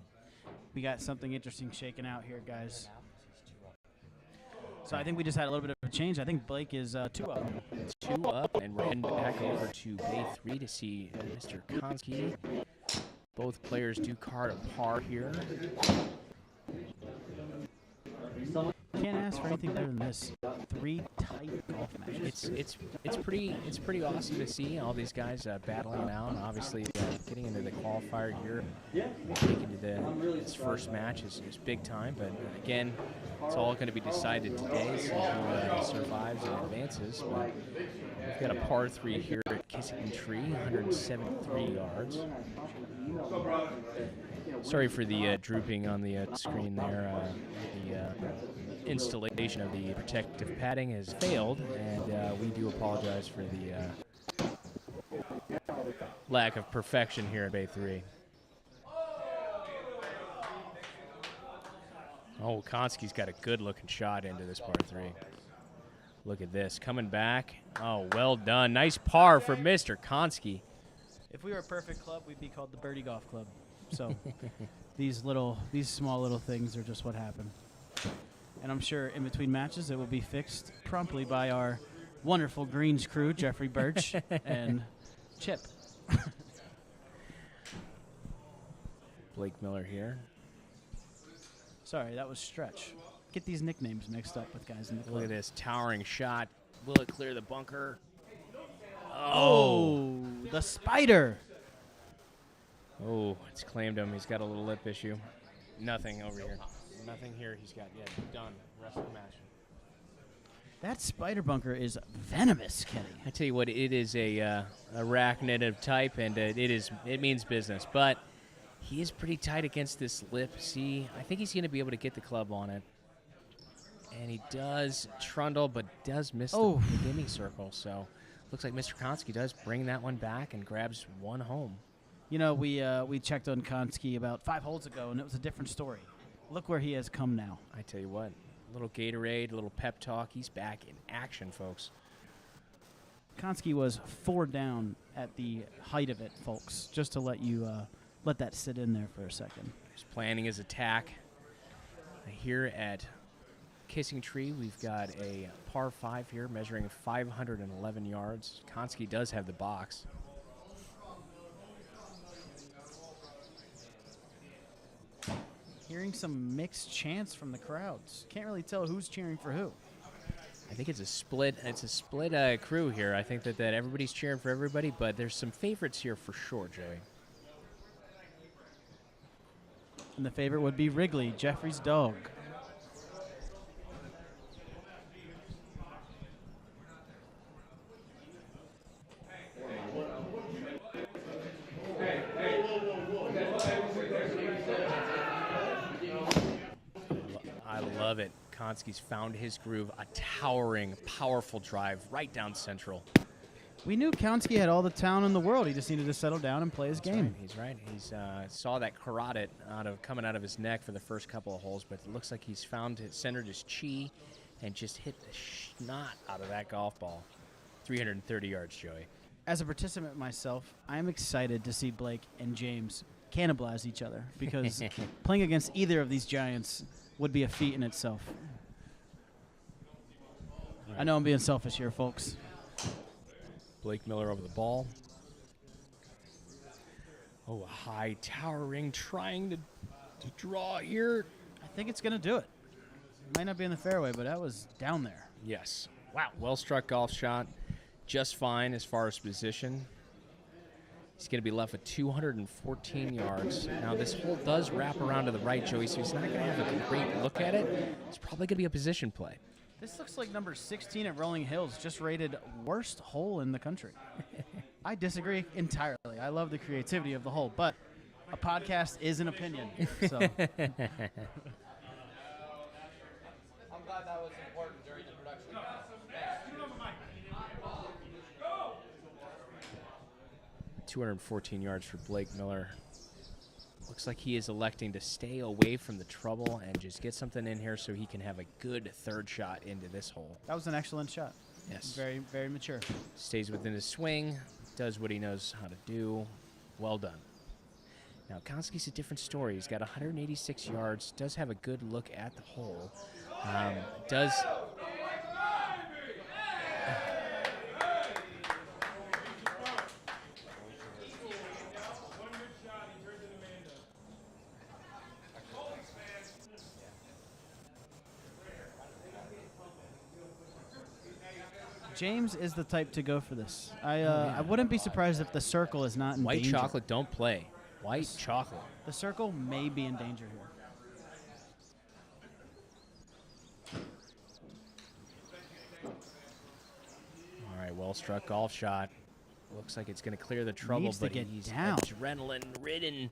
We got something interesting shaking out here, guys. So I think we just had a little bit of a change. I think Blake is 2 up. 2 up, and we're heading back over to Bay 3 to see Mr. Konsky. Both players do card a par here. Can't ask for anything better than this. 3 tight golf matches. It's pretty awesome to see all these guys battling it out. Obviously, getting into the qualifier here, taking to this first match is big time. But again, it's all going to be decided today. So who survives and advances. But we've got a par 3 here at Kissing Tree, 173 yards. Sorry for the drooping on the screen there. The installation of the protective padding has failed, and we do apologize for the lack of perfection here at Bay 3. Oh, Konsky's got a good-looking shot into this par 3. Look at this, coming back. Oh, well done. Nice par for Mr. Konsky. If we were a perfect club, we'd be called the Birdie Golf Club. So these small little things are just what happen. And I'm sure in between matches it will be fixed promptly by our wonderful greens crew, Jeffrey Birch and Chip. Blake Miller here. Sorry, that was Stretch. Get these nicknames mixed up with guys in the club. Look at this towering shot. Will it clear the bunker? Oh, the spider. Oh, it's claimed him. He's got a little lip issue. Nothing over here. Nothing here. He's got, yeah, done. Rest of the match. That spider bunker is venomous, Kenny. I tell you what, it is a arachnid of type, and it means business. But he is pretty tight against this lip. See, I think he's going to be able to get the club on it. And he does trundle, but does miss the gimme circle. So looks like Mr. Konsky does bring that one back and grabs one home. You know, we checked on Konsky about 5 holes ago, and it was a different story. Look where he has come now. I tell you what, a little Gatorade, a little pep talk. He's back in action, folks. Konsky was 4 down at the height of it, folks, just to let you let that sit in there for a second. He's planning his attack. Here at Kissing Tree, we've got a par 5 here measuring 511 yards. Konsky does have the box. Hearing some mixed chants from the crowds. Can't really tell who's cheering for who. I think it's a split. It's a split crew here. I think that everybody's cheering for everybody, but there's some favorites here for sure, Joey. And the favorite would be Wrigley, Jeffrey's dog. I love it. Konsky's found his groove, a towering, powerful drive right down central. We knew Konsky had all the talent in the world. He just needed to settle down and play his game. Right. He's right. He's saw that carotid coming out of his neck for the first couple of holes, but it looks like he's centered his chi and just hit the snot out of that golf ball. 330 yards, Joey. As a participant myself, I'm excited to see Blake and James cannibalize each other because playing against either of these giants would be a feat in itself. Right. I know I'm being selfish here, folks. Blake Miller over the ball. Oh, a high towering, trying to draw here. I think it's going to do it. Might not be in the fairway, but that was down there. Yes. Wow. Well-struck golf shot. Just fine as far as position. He's going to be left with 214 yards. Now, this hole does wrap around to the right, Joey, so he's not going to have a great look at it. It's probably going to be a position play. This looks like number 16 at Rolling Hills, just rated worst hole in the country. I disagree entirely. I love the creativity of the hole, but a podcast is an opinion. So. I'm glad that was important during the production. 214 yards for Blake Miller. Looks like he is electing to stay away from the trouble and just get something in here so he can have a good third shot into this hole. That was an excellent shot. Yes. Very, very mature. Stays within his swing, does what he knows how to do. Well done. Now, Konsky's a different story. He's got 186 yards, does have a good look at the hole. Does... James is the type to go for this. I wouldn't be surprised if the circle is not in White danger. chocolate, don't play. White chocolate. The circle may be in danger here. All right, well-struck golf shot. Looks like it's going to clear the trouble, Needs to but get he's down. adrenaline-ridden,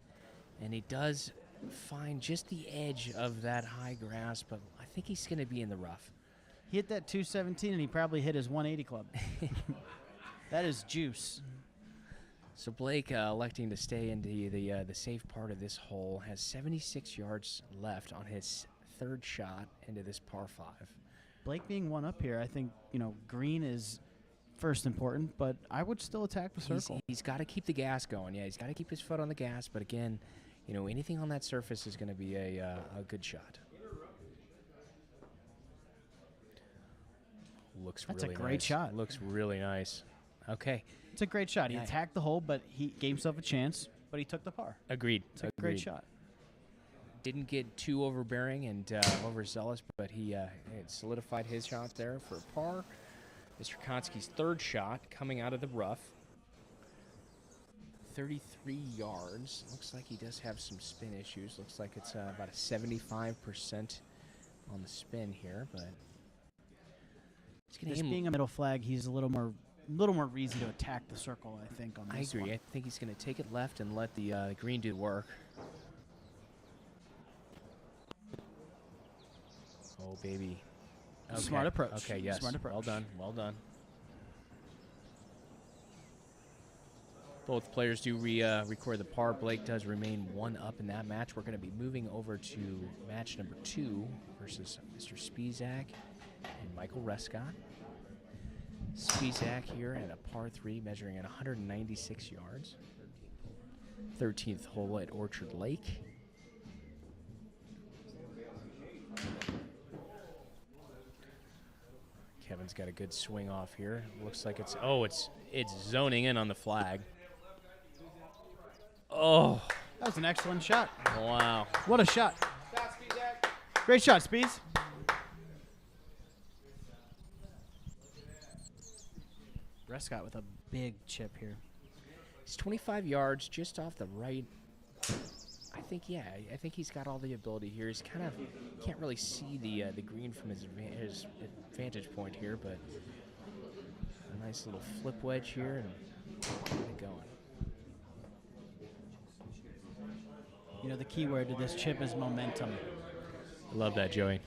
and he does find just the edge of that high grass, but I think he's going to be in the rough. He hit that 217, and he probably hit his 180 club. That is juice. So Blake electing to stay into the safe part of this hole, has 76 yards left on his third shot into this par 5. Blake being one up here, I think, green is first important, but I would still attack the circle. He's got to keep the gas going. Yeah, he's got to keep his foot on the gas, but again, anything on that surface is going to be a good shot. Looks That's really a great nice. shot. Looks really nice. Okay. It's a great shot. He Yeah. attacked the hole, but he gave himself a chance, but he took the par. Agreed. It's a great shot. Didn't get too overbearing and overzealous, but he had solidified his shot there for par. Mr. Konsky's third shot coming out of the rough. 33 yards. Looks like he does have some spin issues. Looks like it's about a 75% on the spin here, but This being a middle flag, he's a little more reason to attack the circle, I think, on I this agree. one. I think he's going to take it left and let the green do the work. Oh, baby. Okay. Smart approach. Okay, yes. Smart approach. Well done. Well done. Both players do record the par. Blake does remain 1 up in that match. We're going to be moving over to match number 2 versus Mr. Spisak and Michael Rescott. Spisak here at a par 3 measuring at 196 yards. 13th hole at Orchard Lake. Kevin's got a good swing off here. Looks like it's zoning in on the flag. Oh, That was an excellent shot. wow. What a shot. Great shot, Speeds. Rescott with a big chip here. He's 25 yards just off the right. I think he's got all the ability here. He's kind of can't really see the green from his vantage point here, but a nice little flip wedge here and get it going. You know, the key word to this chip is momentum. I love that, Joey.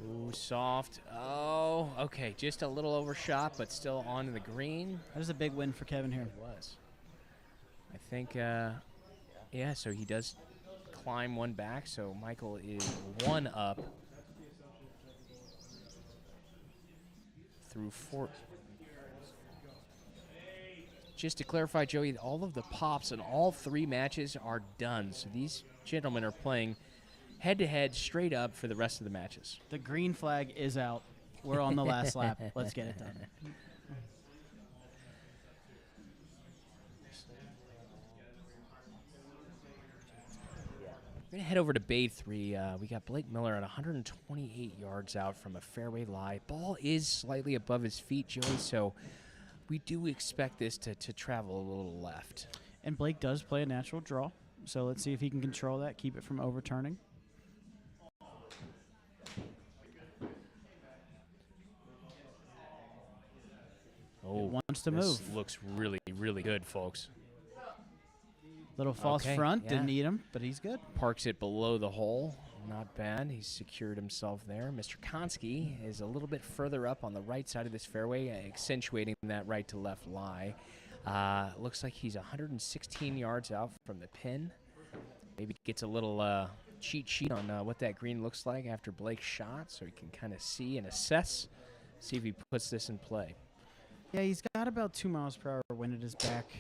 Ooh, soft. Oh, okay. Just a little overshot, but still onto the green. That is a big win for Kevin here. It was. I think, yeah, so he does climb 1 back, so Michael is 1 up through 4. Just to clarify, Joey, all of the pops in all 3 matches are done, so these gentlemen are playing head-to-head straight up for the rest of the matches. The green flag is out. We're on the last lap. Let's get it done. We're going to head over to Bay 3. We got Blake Miller at 128 yards out from a fairway lie. Ball is slightly above his feet, Joey, so we do expect this to travel a little left. And Blake does play a natural draw, so let's see if he can control that, keep it from overturning. Oh, wants to this move. Looks really, really good, folks. Little false Okay, front, yeah. didn't need him, but he's good. Parks it below the hole. Not bad. He's secured himself there. Mr. Konsky is a little bit further up on the right side of this fairway, accentuating that right to left lie. Looks like he's 116 yards out from the pin. Maybe gets a little cheat sheet on what that green looks like after Blake's shot, so he can kind of see and assess, see if he puts this in play. Yeah, he's got about 2 miles per hour wind at his back.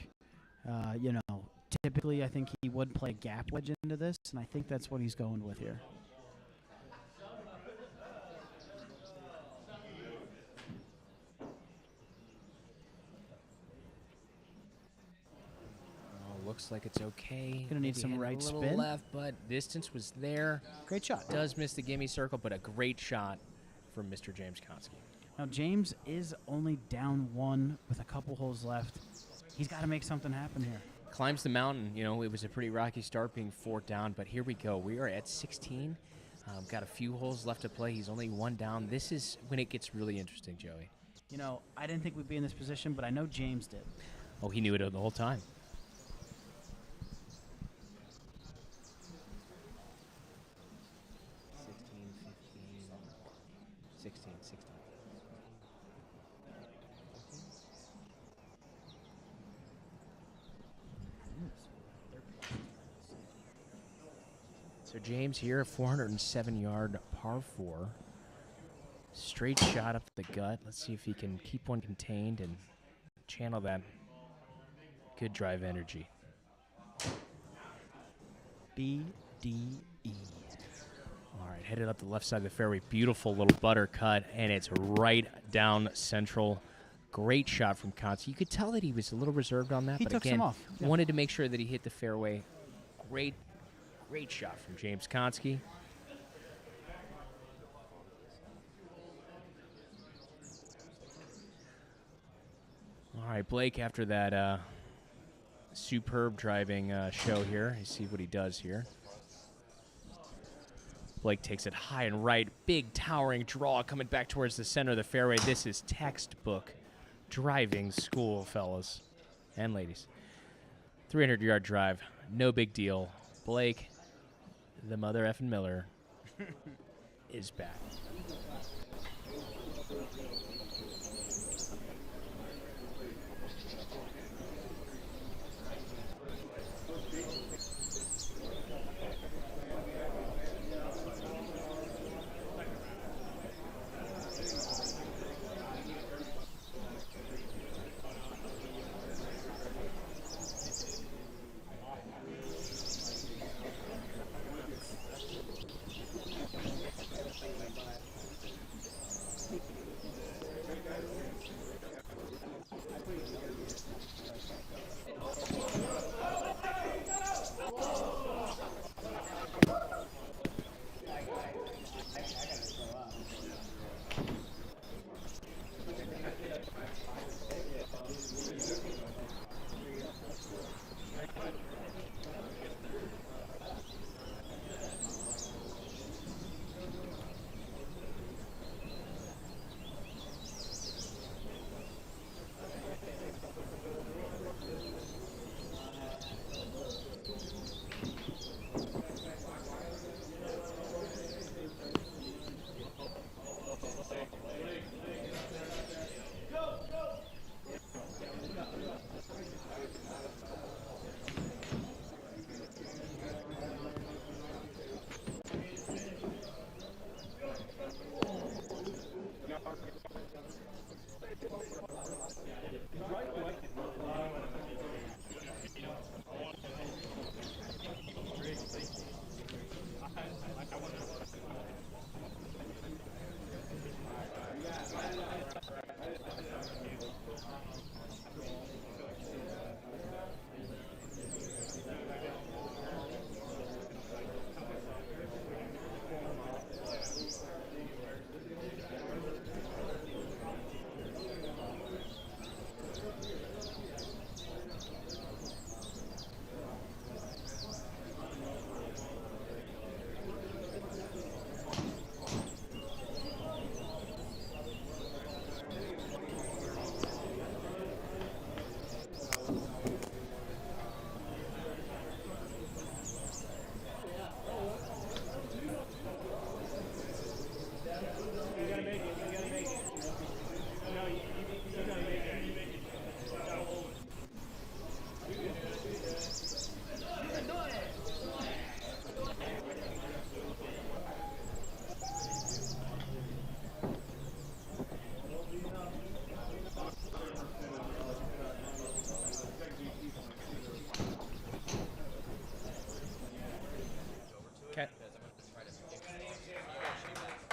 You know, typically I think he would play gap wedge into this, and I think that's what he's going with here. Oh, looks like it's okay. Gonna need Maybe some hit right a little spin. left, but distance was there. Great shot. Does miss the gimme circle, but a great shot from Mr. James Konsky. Now, James is only down 1 with a couple holes left. He's got to make something happen here. Climbs the mountain. You know, it was a pretty rocky start being 4 down, but here we go. We are at 16. Got a few holes left to play. He's only 1 down. This is when it gets really interesting, Joey. You know, I didn't think we'd be in this position, but I know James did. Oh, he knew it the whole time. So James here, a 407-yard par 4. Straight shot up the gut. Let's see if he can keep one contained and channel that good drive energy. BDE. All right, headed up the left side of the fairway. Beautiful little butter cut, and it's right down central. Great shot from Konsky. You could tell that he was a little reserved on that, He but took again, some off. Yeah. wanted to make sure that he hit the fairway. Great Great shot from James Konsky. All right, Blake, after that superb driving show here, you see what he does here. Blake takes it high and right. Big towering draw coming back towards the center of the fairway. This is textbook driving school, fellas and ladies. 300-yard drive. No big deal. Blake, the mother effing Miller, is back.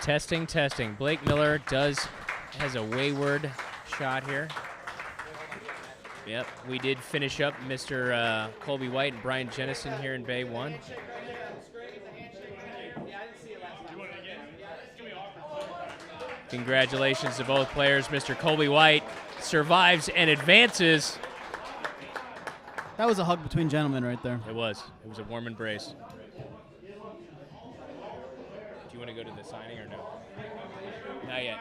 Testing, testing. Blake Miller has a wayward shot here. Yep, we did finish up Mr. Colby White and Brian Jennison here in Bay 1. Congratulations to both players. Mr. Colby White survives and advances. That was a hug between gentlemen right there. It was. It was a warm embrace. Do you want to go to the signing or no? Not yet.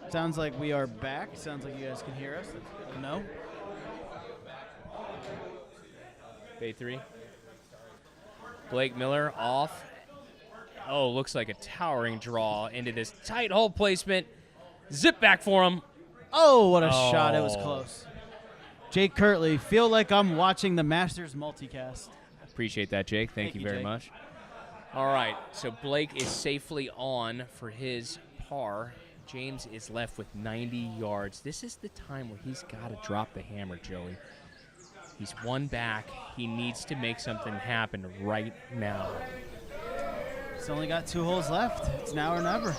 Sounds like we are back. Sounds like you guys can hear us. That's good to know. Bay 3. Blake Miller off. Oh, looks like a towering draw into this tight hole placement. Zip back for him. Oh, what a shot. It was close. Jake Kirtley, feel like I'm watching the Masters multicast. Appreciate that, Jake. Thank you very Jake. much. All right, so Blake is safely on for his par. James is left with 90 yards. This is the time where he's got to drop the hammer, Joey. He's one back. He needs to make something happen right now. He's only got 2 holes left. It's now or never.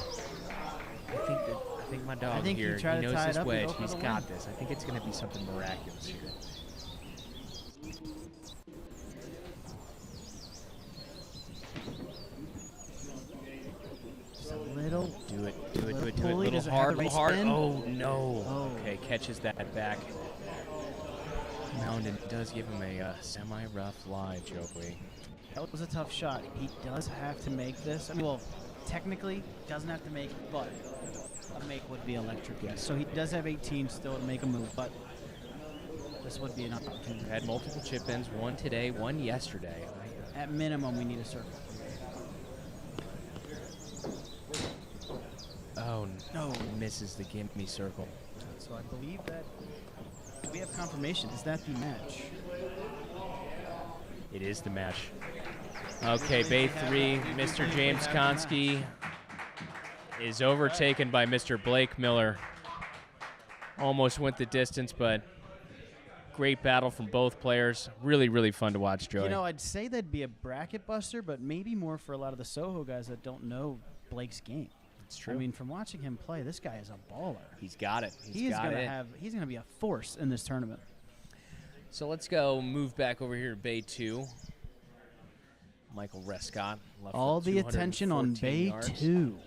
I think my dog think you here, try he to knows tie it his up and wedge. go for He's the got win. this. I think it's going to be something miraculous here. Just a little. Do it, do it, do Little it, do it. pulley, Little does it have hard, the little right hard. spin? Oh, no. Oh. Okay, catches that back. Moundon does give him a semi-rough lie, Joey. That was a tough shot. He does have to make this. I mean, well, technically, doesn't have to make it, but a make would be electric. Yes. So he does have 18 still to make a move, but this would be an opportunity. Had multiple chip ins, one today, one yesterday. At minimum, we need a circle. Oh, No. misses the gimme circle. So I believe that we have confirmation. Is that the match? It is the match. Okay, Bay 3, Mr. James Konsky is overtaken by Mr. Blake Miller. Almost went the distance, but great battle from both players. Really, really fun to watch, Joey. You know, I'd say that'd be a bracket buster, but maybe more for a lot of the Soho guys that don't know Blake's game. It's true. I mean, from watching him play, this guy is a baller. He's got it. He's gonna be a force in this tournament. So let's go move back over here to Bay 2. Michael Rescott. Left All for the attention on 214 Bay yards. 2.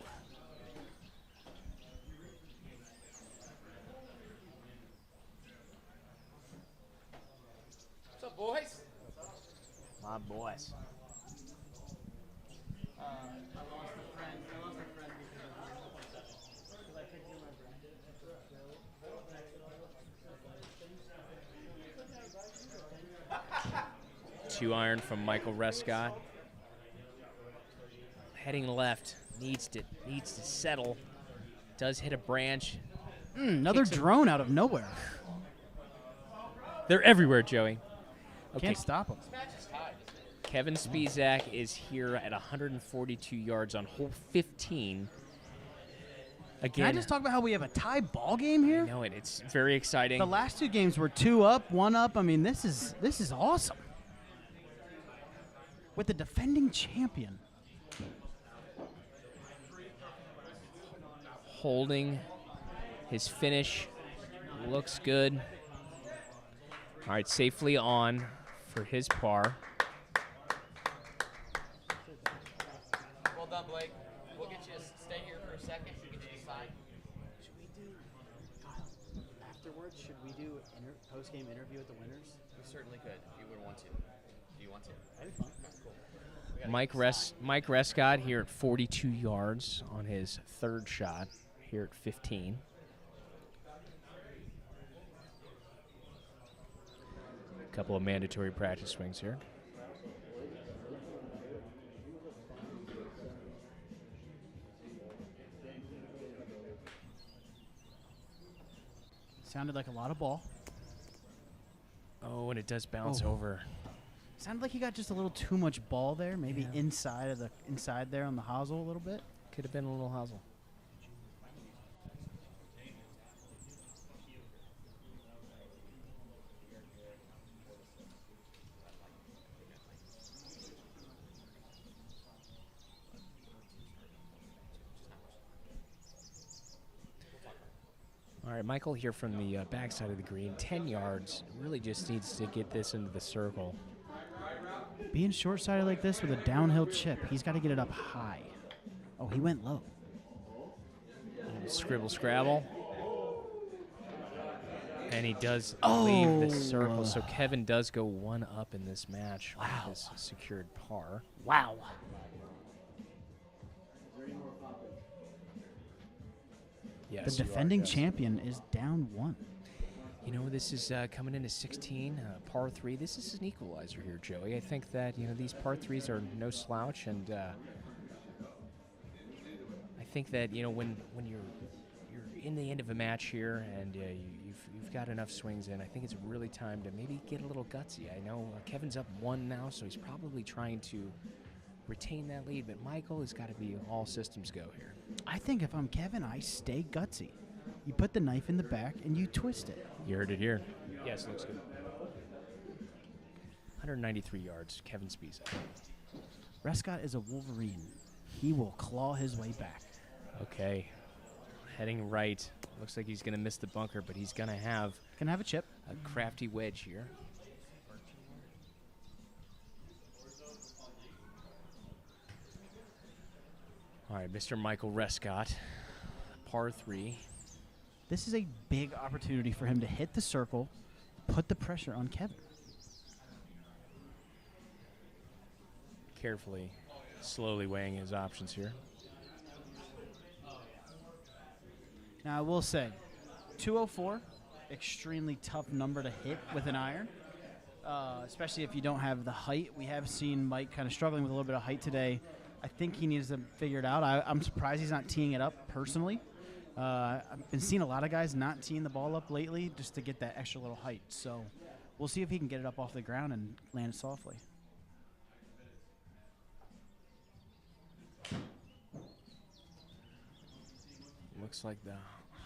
What's up, boys? My boys. Two iron from Michael Rescott. Heading left, needs to settle. Does hit a branch. Another Kicks him. drone out of nowhere. They're everywhere, Joey. Okay, Can't stop him. Kevin Spisak is here at 142 yards on hole 15. Again, Can I just talk about how we have a tie ball game here? know it. It's very exciting. The last two games were 2 up, 1 up. I mean, this is awesome. With the defending champion. Holding his finish. Looks good. All right, safely on for his par. Well done, Blake. We'll get you to stay here for a second. We'll get you to sign. Should we do, afterwards, should we do post-game interview with the winners? We certainly could if you would want to. Do you want to? That'd be fun. Mike Rescott here at 42 yards on his third shot here at 15. A couple of mandatory practice swings here. Sounded like a lot of ball. Oh, and it does bounce Oh. over. Sounded like he got just a little too much ball there. Maybe inside there on the hosel a little bit. Could have been a little hosel. All right, Michael here from the backside of the green, 10 yards. Really just needs to get this into the circle. Being short-sided like this with a downhill chip, he's got to get it up high. Oh, he went low. Scribble scrabble. And he does leave the circle. So Kevin does go 1 up in this match. Wow. With his secured par. Wow. Yes, The defending champion is down 1. You know, this is coming into 16, par 3. This is an equalizer here, Joey. I think that, you know, these par 3s are no slouch, and I think that, you know, when you're in the end of a match here and you've got enough swings in, I think it's really time to maybe get a little gutsy. I know Kevin's up 1 now, so he's probably trying to retain that lead, but Michael has got to be all systems go here. I think if I'm Kevin, I stay gutsy. You put the knife in the back and you twist it. You heard it here. Yes, looks good. 193 yards, Kevin Spisak. Rescott is a Wolverine. He will claw his way back. Okay. heading right. Looks like he's going to miss the bunker, but he's going to have Can I have a chip? a crafty wedge here. All right, Mr. Michael Rescott, par 3. This is a big opportunity for him to hit the circle, put the pressure on Kevin. Carefully, slowly weighing his options here. Now, I will say, 204, extremely tough number to hit with an iron, especially if you don't have the height. We have seen Mike kind of struggling with a little bit of height today. I think he needs to figure it out. I'm surprised he's not teeing it up personally. I've been seeing a lot of guys not teeing the ball up lately just to get that extra little height. So we'll see if he can get it up off the ground and land it softly. Looks like the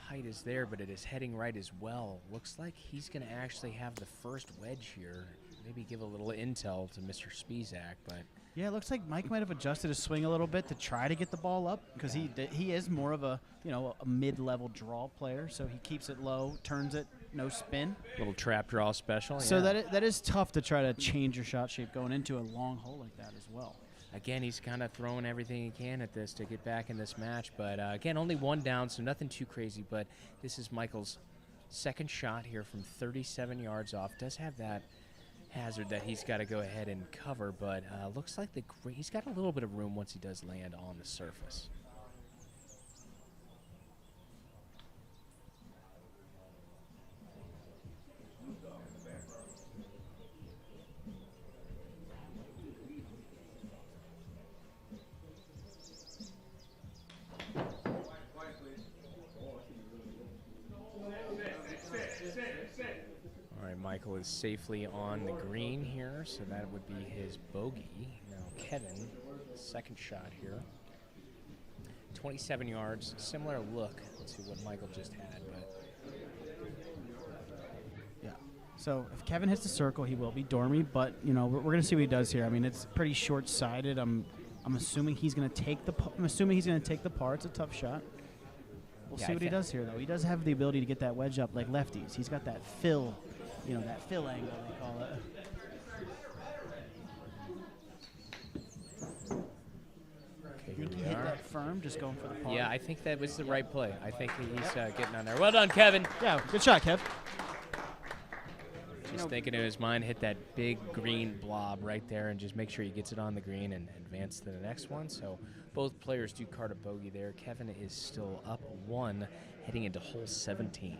height is there, but it is heading right as well. Looks like he's going to actually have the first wedge here. Maybe give a little intel to Mr. Spisak, but Yeah, it looks like Mike might have adjusted his swing a little bit to try to get the ball up because he is more of a a mid-level draw player. So he keeps it low, turns it, no spin. little trap draw special. So yeah. that is tough to try to change your shot shape going into a long hole like that as well. Again, he's kind of throwing everything he can at this to get back in this match. But again, only one down, so nothing too crazy. But this is Michael's second shot here from 37 yards off. Does have that hazard that he's got to go ahead and cover, but looks like he's got a little bit of room once he does land on the surface. Michael is safely on the green here, so that would be his bogey. Now Kevin, second shot here. 27 yards, similar look to what Michael just had. But yeah. So if Kevin hits the circle, he will be dormy, but we're going to see what he does here. I mean, it's pretty short-sighted. I'm assuming he's going to take the par. It's a tough shot. We'll see what he does here, though. He does have the ability to get that wedge up like lefties. He's got that fill. That fill angle, they call it. okay, Think he hit that firm, just going for the par? yeah, I think that was the right play. I think he's getting on there. Well done, Kevin. Yeah, good shot, Kev. Just thinking in his mind, hit that big green blob right there and just make sure he gets it on the green and advance to the next one. So both players do card a bogey there. Kevin is still up 1 heading into hole 17.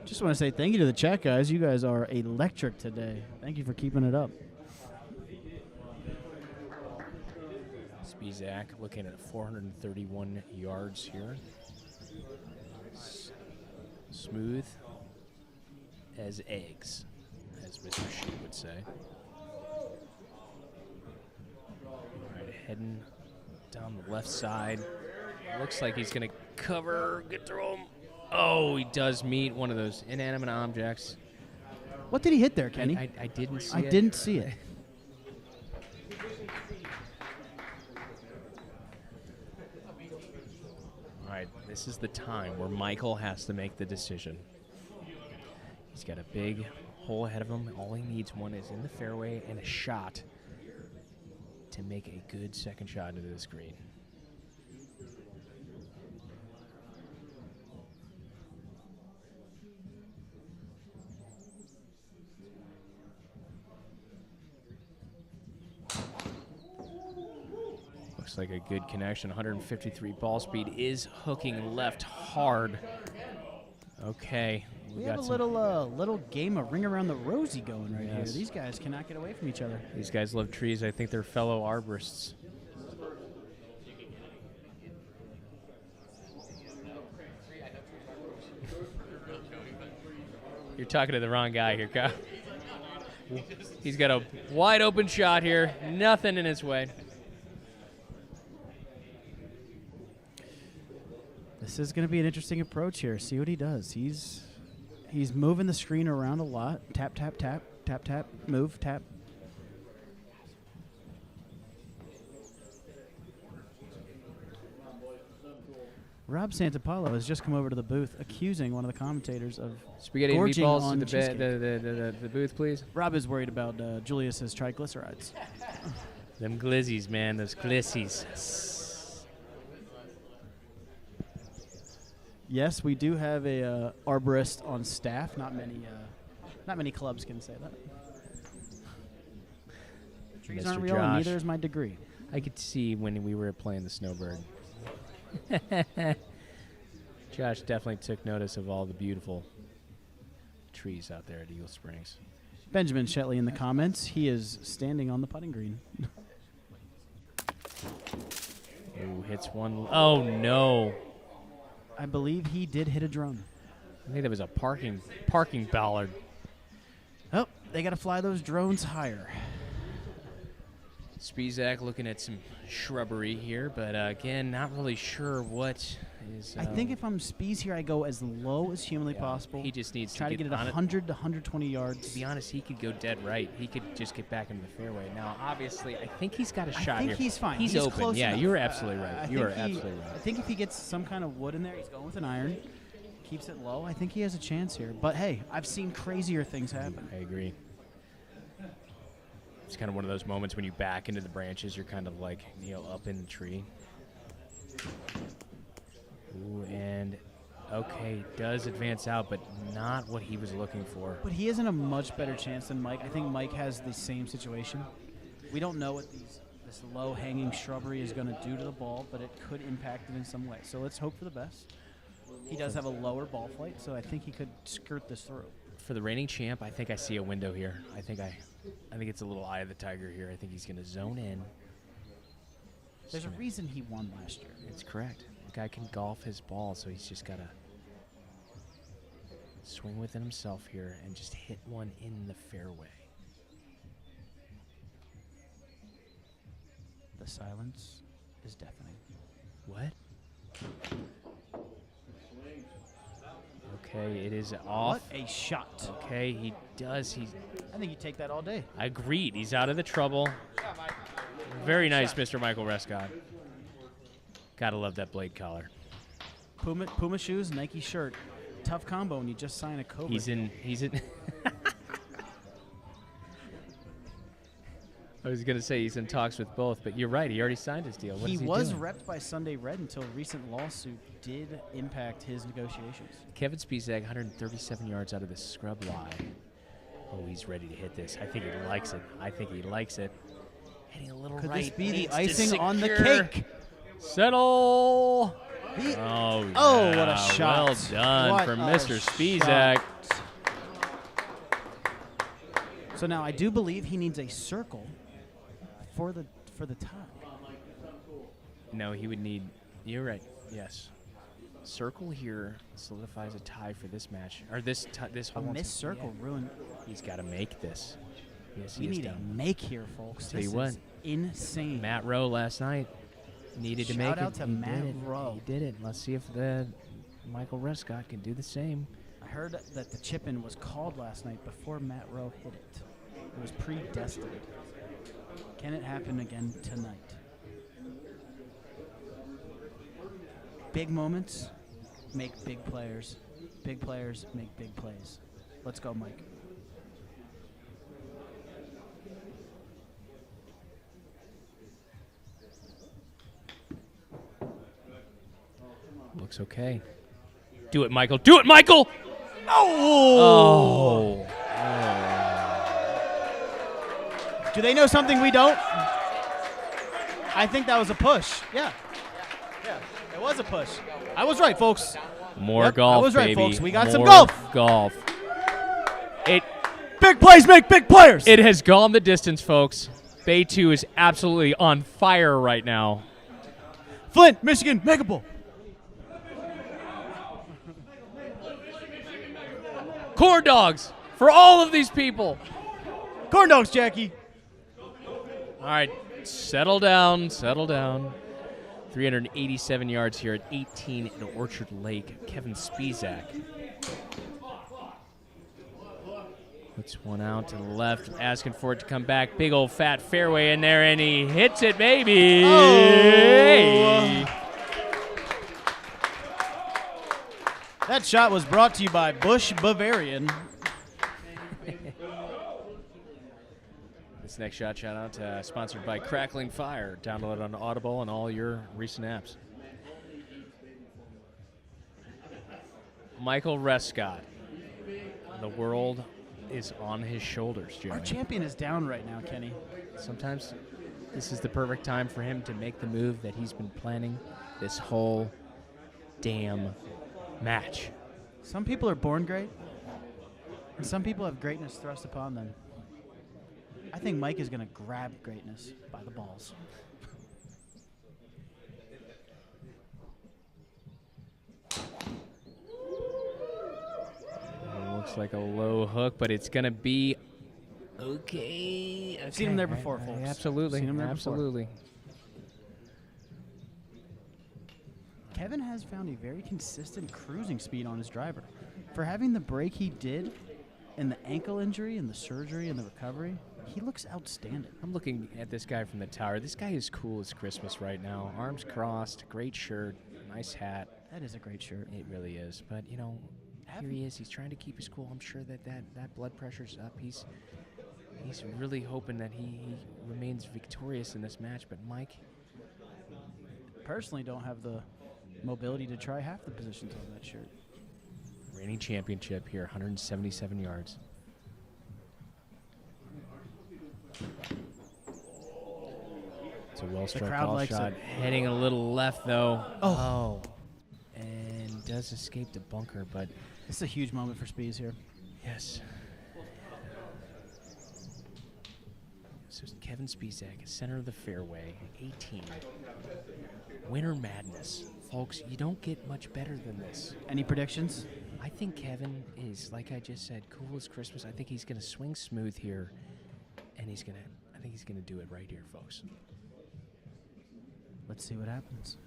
Just want to say thank you to the chat, guys. You guys are electric today. Thank you for keeping it up. Spisak looking at 431 yards here. Smooth as eggs, as Mr. Shee would say. All right, heading down the left side. Looks like he's going to cover, get through him. Oh, he does meet one of those inanimate objects. What did he hit there, Kenny? I didn't see I it. didn't see it. All right, this is the time where Michael has to make the decision. He's got a big hole ahead of him. All he needs one is in the fairway and a shot to make a good second shot into this green. Looks like a good connection. 153 ball speed is hooking left hard. Okay. We have a little game of Ring Around the Rosie going right here. Yes. These guys cannot get away from each other. These guys love trees. I think they're fellow arborists. You're talking to the wrong guy here, Kyle. He's got a wide open shot here. Nothing in his way. This is going to be an interesting approach here. See what he does. He's moving the screen around a lot. Tap, tap, tap, tap, tap, move, tap. Rob Santapalo has just come over to the booth accusing one of the commentators of Spaghetti and gorging meatballs on to cheesecake. the booth, please. Rob is worried about Julius's triglycerides. Them glizzies, man. Those glissies. Yes, we do have a arborist on staff. Not many clubs can say that. Trees aren't Mr. real, and Josh. neither is my degree. I could see when we were playing the Snowbird. Josh definitely took notice of all the beautiful trees out there at Eagle Springs. Benjamin Shetley in the comments. He is standing on the putting green. Ooh, hits one. Oh, no. I believe he did hit a drone. I think that was a parking ballard. Oh, they got to fly those drones higher. Spisak looking at some shrubbery here, but again, not really sure what is. I think if I'm Spies here, I go as low as humanly possible. He just needs try to get it on 100 to 120 yards. To be honest, he could go dead right. He could just get back into the fairway. Now, obviously, I think he's got a shot I think here. he's fine. He's open. Close Yeah, enough. you're absolutely right. You are absolutely I right. think if he gets some kind of wood in there, he's going with an iron, keeps it low. I think he has a chance here. But hey, I've seen crazier things happen. I agree. It's kind of one of those moments when you back into the branches, you're kind of like, up in the tree. Ooh, and okay, does advance out, but not what he was looking for. But he is in a much better chance than Mike. I think Mike has the same situation. We don't know what this low-hanging shrubbery is going to do to the ball, but it could impact it in some way. So let's hope for the best. He does have a lower ball flight, so I think he could skirt this through. For the reigning champ, I think I see a window here. I think it's a little eye of the tiger here. I think he's going to zone in. There's a reason he won last year. It's correct. The guy can golf his ball, so he's just got to swing within himself here and just hit one in the fairway. The silence is deafening. What? Okay, it is off. What a shot. Okay, he does. I think you take that all day. Agreed. He's out of the trouble. Very nice, Mr. Michael Rescott. Gotta love that blade collar. Puma shoes, Nike shirt. Tough combo when you just sign a Cobra. He's in. I was gonna say he's in talks with both, but you're right. He already signed his deal. What He is was doing? repped by Sunday Red until a recent lawsuit did impact his negotiations. Kevin Spisak, 137 yards out of the scrub lie. Oh, he's ready to hit this. I think he likes it. Hitting a little Could right. this be the needs to icing on the secure. cake? Settle. He- Oh, what yeah. a shot. Well done What from a Mr. Spisak. shot. So now I do believe he needs a circle for the tie. No, he would need. You're right. Yes. Circle here solidifies a tie for this match, or this A whole. missed circle ruined. He's got to make this. Yes, We he is need a done. make here, folks. Tell This you what. is insane. Matt Rowe last night needed to Shout make it. out to He Matt did it. Rowe. He did it. Let's see if the Michael Rescott can do the same. I heard that the chip-in was called last night before Matt Rowe hit it. It was predestined. Can it happen again tonight? Big moments make big players. Big players make big plays. Let's go, Mike. Looks okay. Do it, Michael. Do it, Michael! Oh! Do they know something we don't? I think that was a push. Yeah. It was a push. I was right, folks. More Yep, golf, I was right, baby. folks. We got More some golf. Golf. Big plays make big players. It has gone the distance, folks. Bay 2 is absolutely on fire right now. Flint, Michigan, Mega Bowl. Corn dogs for all of these people. Corn dogs, Jackie. All right, settle down, settle down. 387 yards here at 18 in Orchard Lake. Kevin Spisak puts one out to the left, asking for it to come back. Big old fat fairway in there, and he hits it, baby. Oh. That shot was brought to you by Busch Bavarian. This next shout out sponsored by Crackling Fire. Download on Audible and all your recent apps. Michael Rescott. The world is on his shoulders, Jimmy. Our champion is down right now, Kenny. Sometimes this is the perfect time for him to make the move that he's been planning this whole damn match. Some people are born great, and some people have greatness thrust upon them. I think Mike is going to grab greatness by the balls. Looks like a low hook, but it's going to be okay. I've seen him there before, folks. Absolutely. Seen him there Absolutely. before. Kevin has found a very consistent cruising speed on his driver. For having the break he did, and the ankle injury, and the surgery, and the recovery, he looks outstanding. I'm looking at this guy from the tower. This guy is cool as Christmas right now. Arms crossed, great shirt, nice hat. That is a great shirt. It really is. But, you know, here he is. He's trying to keep his cool. I'm sure that blood pressure's up. He's really hoping that he remains victorious in this match. But Mike, Personally, don't have the mobility to try half the positions on that shirt. reigning championship here, 177 yards. It's a well-struck crowd ball likes shot. it. Heading a little left, though. Oh. And does escape the bunker, but This is a huge moment for Spies here. yes. So Kevin Spisak, center of the fairway, 18. Winter madness. Folks, you don't get much better than this. Any predictions? I think Kevin is, like I just said, cool as Christmas. I think he's going to swing smooth here, and I think he's going to do it right here, folks. Let's see what happens.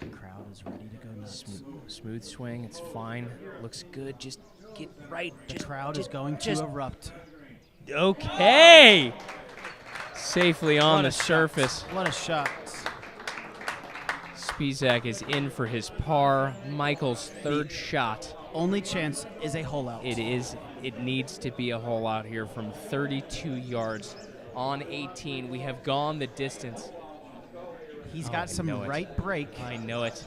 The crowd is ready to go nuts. Smooth swing, it's fine. Looks good. Just get right. The crowd is going to erupt. Okay. Safely on What the a shot. surface. What a shot. Spisak is in for his par. Michael's third shot. Only chance is a hole out. It is. It needs to be a hole out here from 32 yards on 18. We have gone the distance. He's I got some know it. right break. I know it.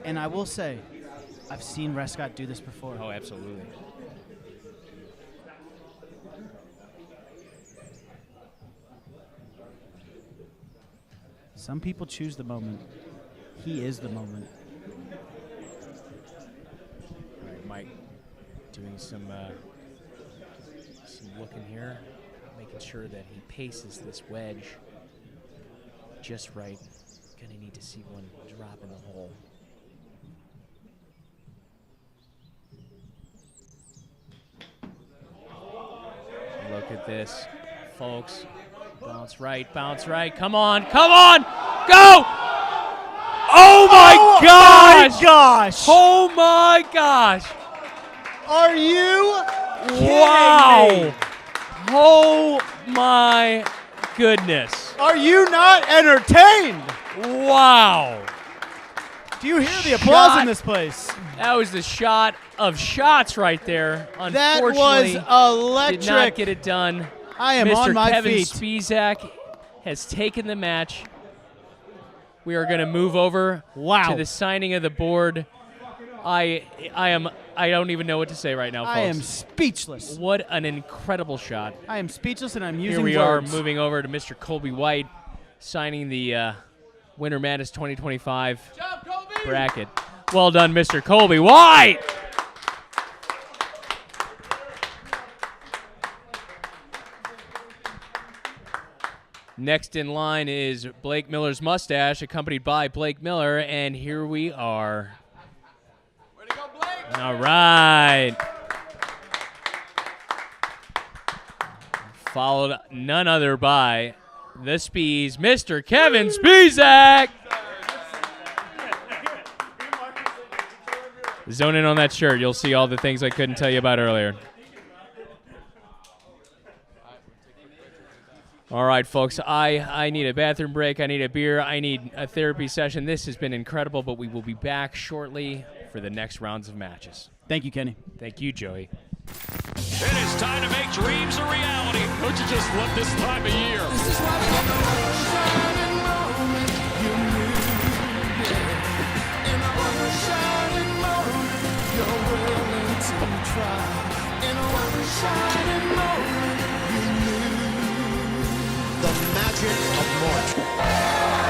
And I will say, I've seen Rescott do this before. Oh, absolutely. Some people choose the moment. He is the moment. All right, Mike, doing some looking here, making sure that he paces this wedge just right. Gonna need to see one drop in the hole. Look at this, folks. Bounce right, bounce right. Come on, come on, go! Oh my gosh! My gosh! Oh my gosh! Are you Wow! kidding me? Oh my goodness! Are you not entertained? Wow! Do you hear the applause Shot. in this place? That was the shot of shots right there. That was Unfortunately, did electric. not get it done. I am Mr. on my Kevin feet. Spisak has taken the match. We are going to move over Wow. to the signing of the board. I don't even know what to say right now, folks. I am speechless. What an incredible shot. I am speechless, and I'm using Here we words. are moving over to Mr. Colby White, signing the Winter Madness 2025 bracket. Well done, Mr. Colby White. Next in line is Blake Miller's mustache, accompanied by Blake Miller, and here we are. Way to go, Blake! All right. Followed none other by the Spies, Mr. Kevin Spisak. Zone in on that shirt. You'll see all the things I couldn't tell you about earlier. All right, folks, I need a bathroom break. I need a beer. I need a therapy session. This has been incredible, but we will be back shortly for the next rounds of matches. Thank you, Kenny. Thank you, Joey. It is time to make dreams a reality. Don't you just love this time of year? This is why we have the one shining moment you knew, yeah. In a one shining moment, you're willing to try. In a one shining moment, you knew. The magic of March.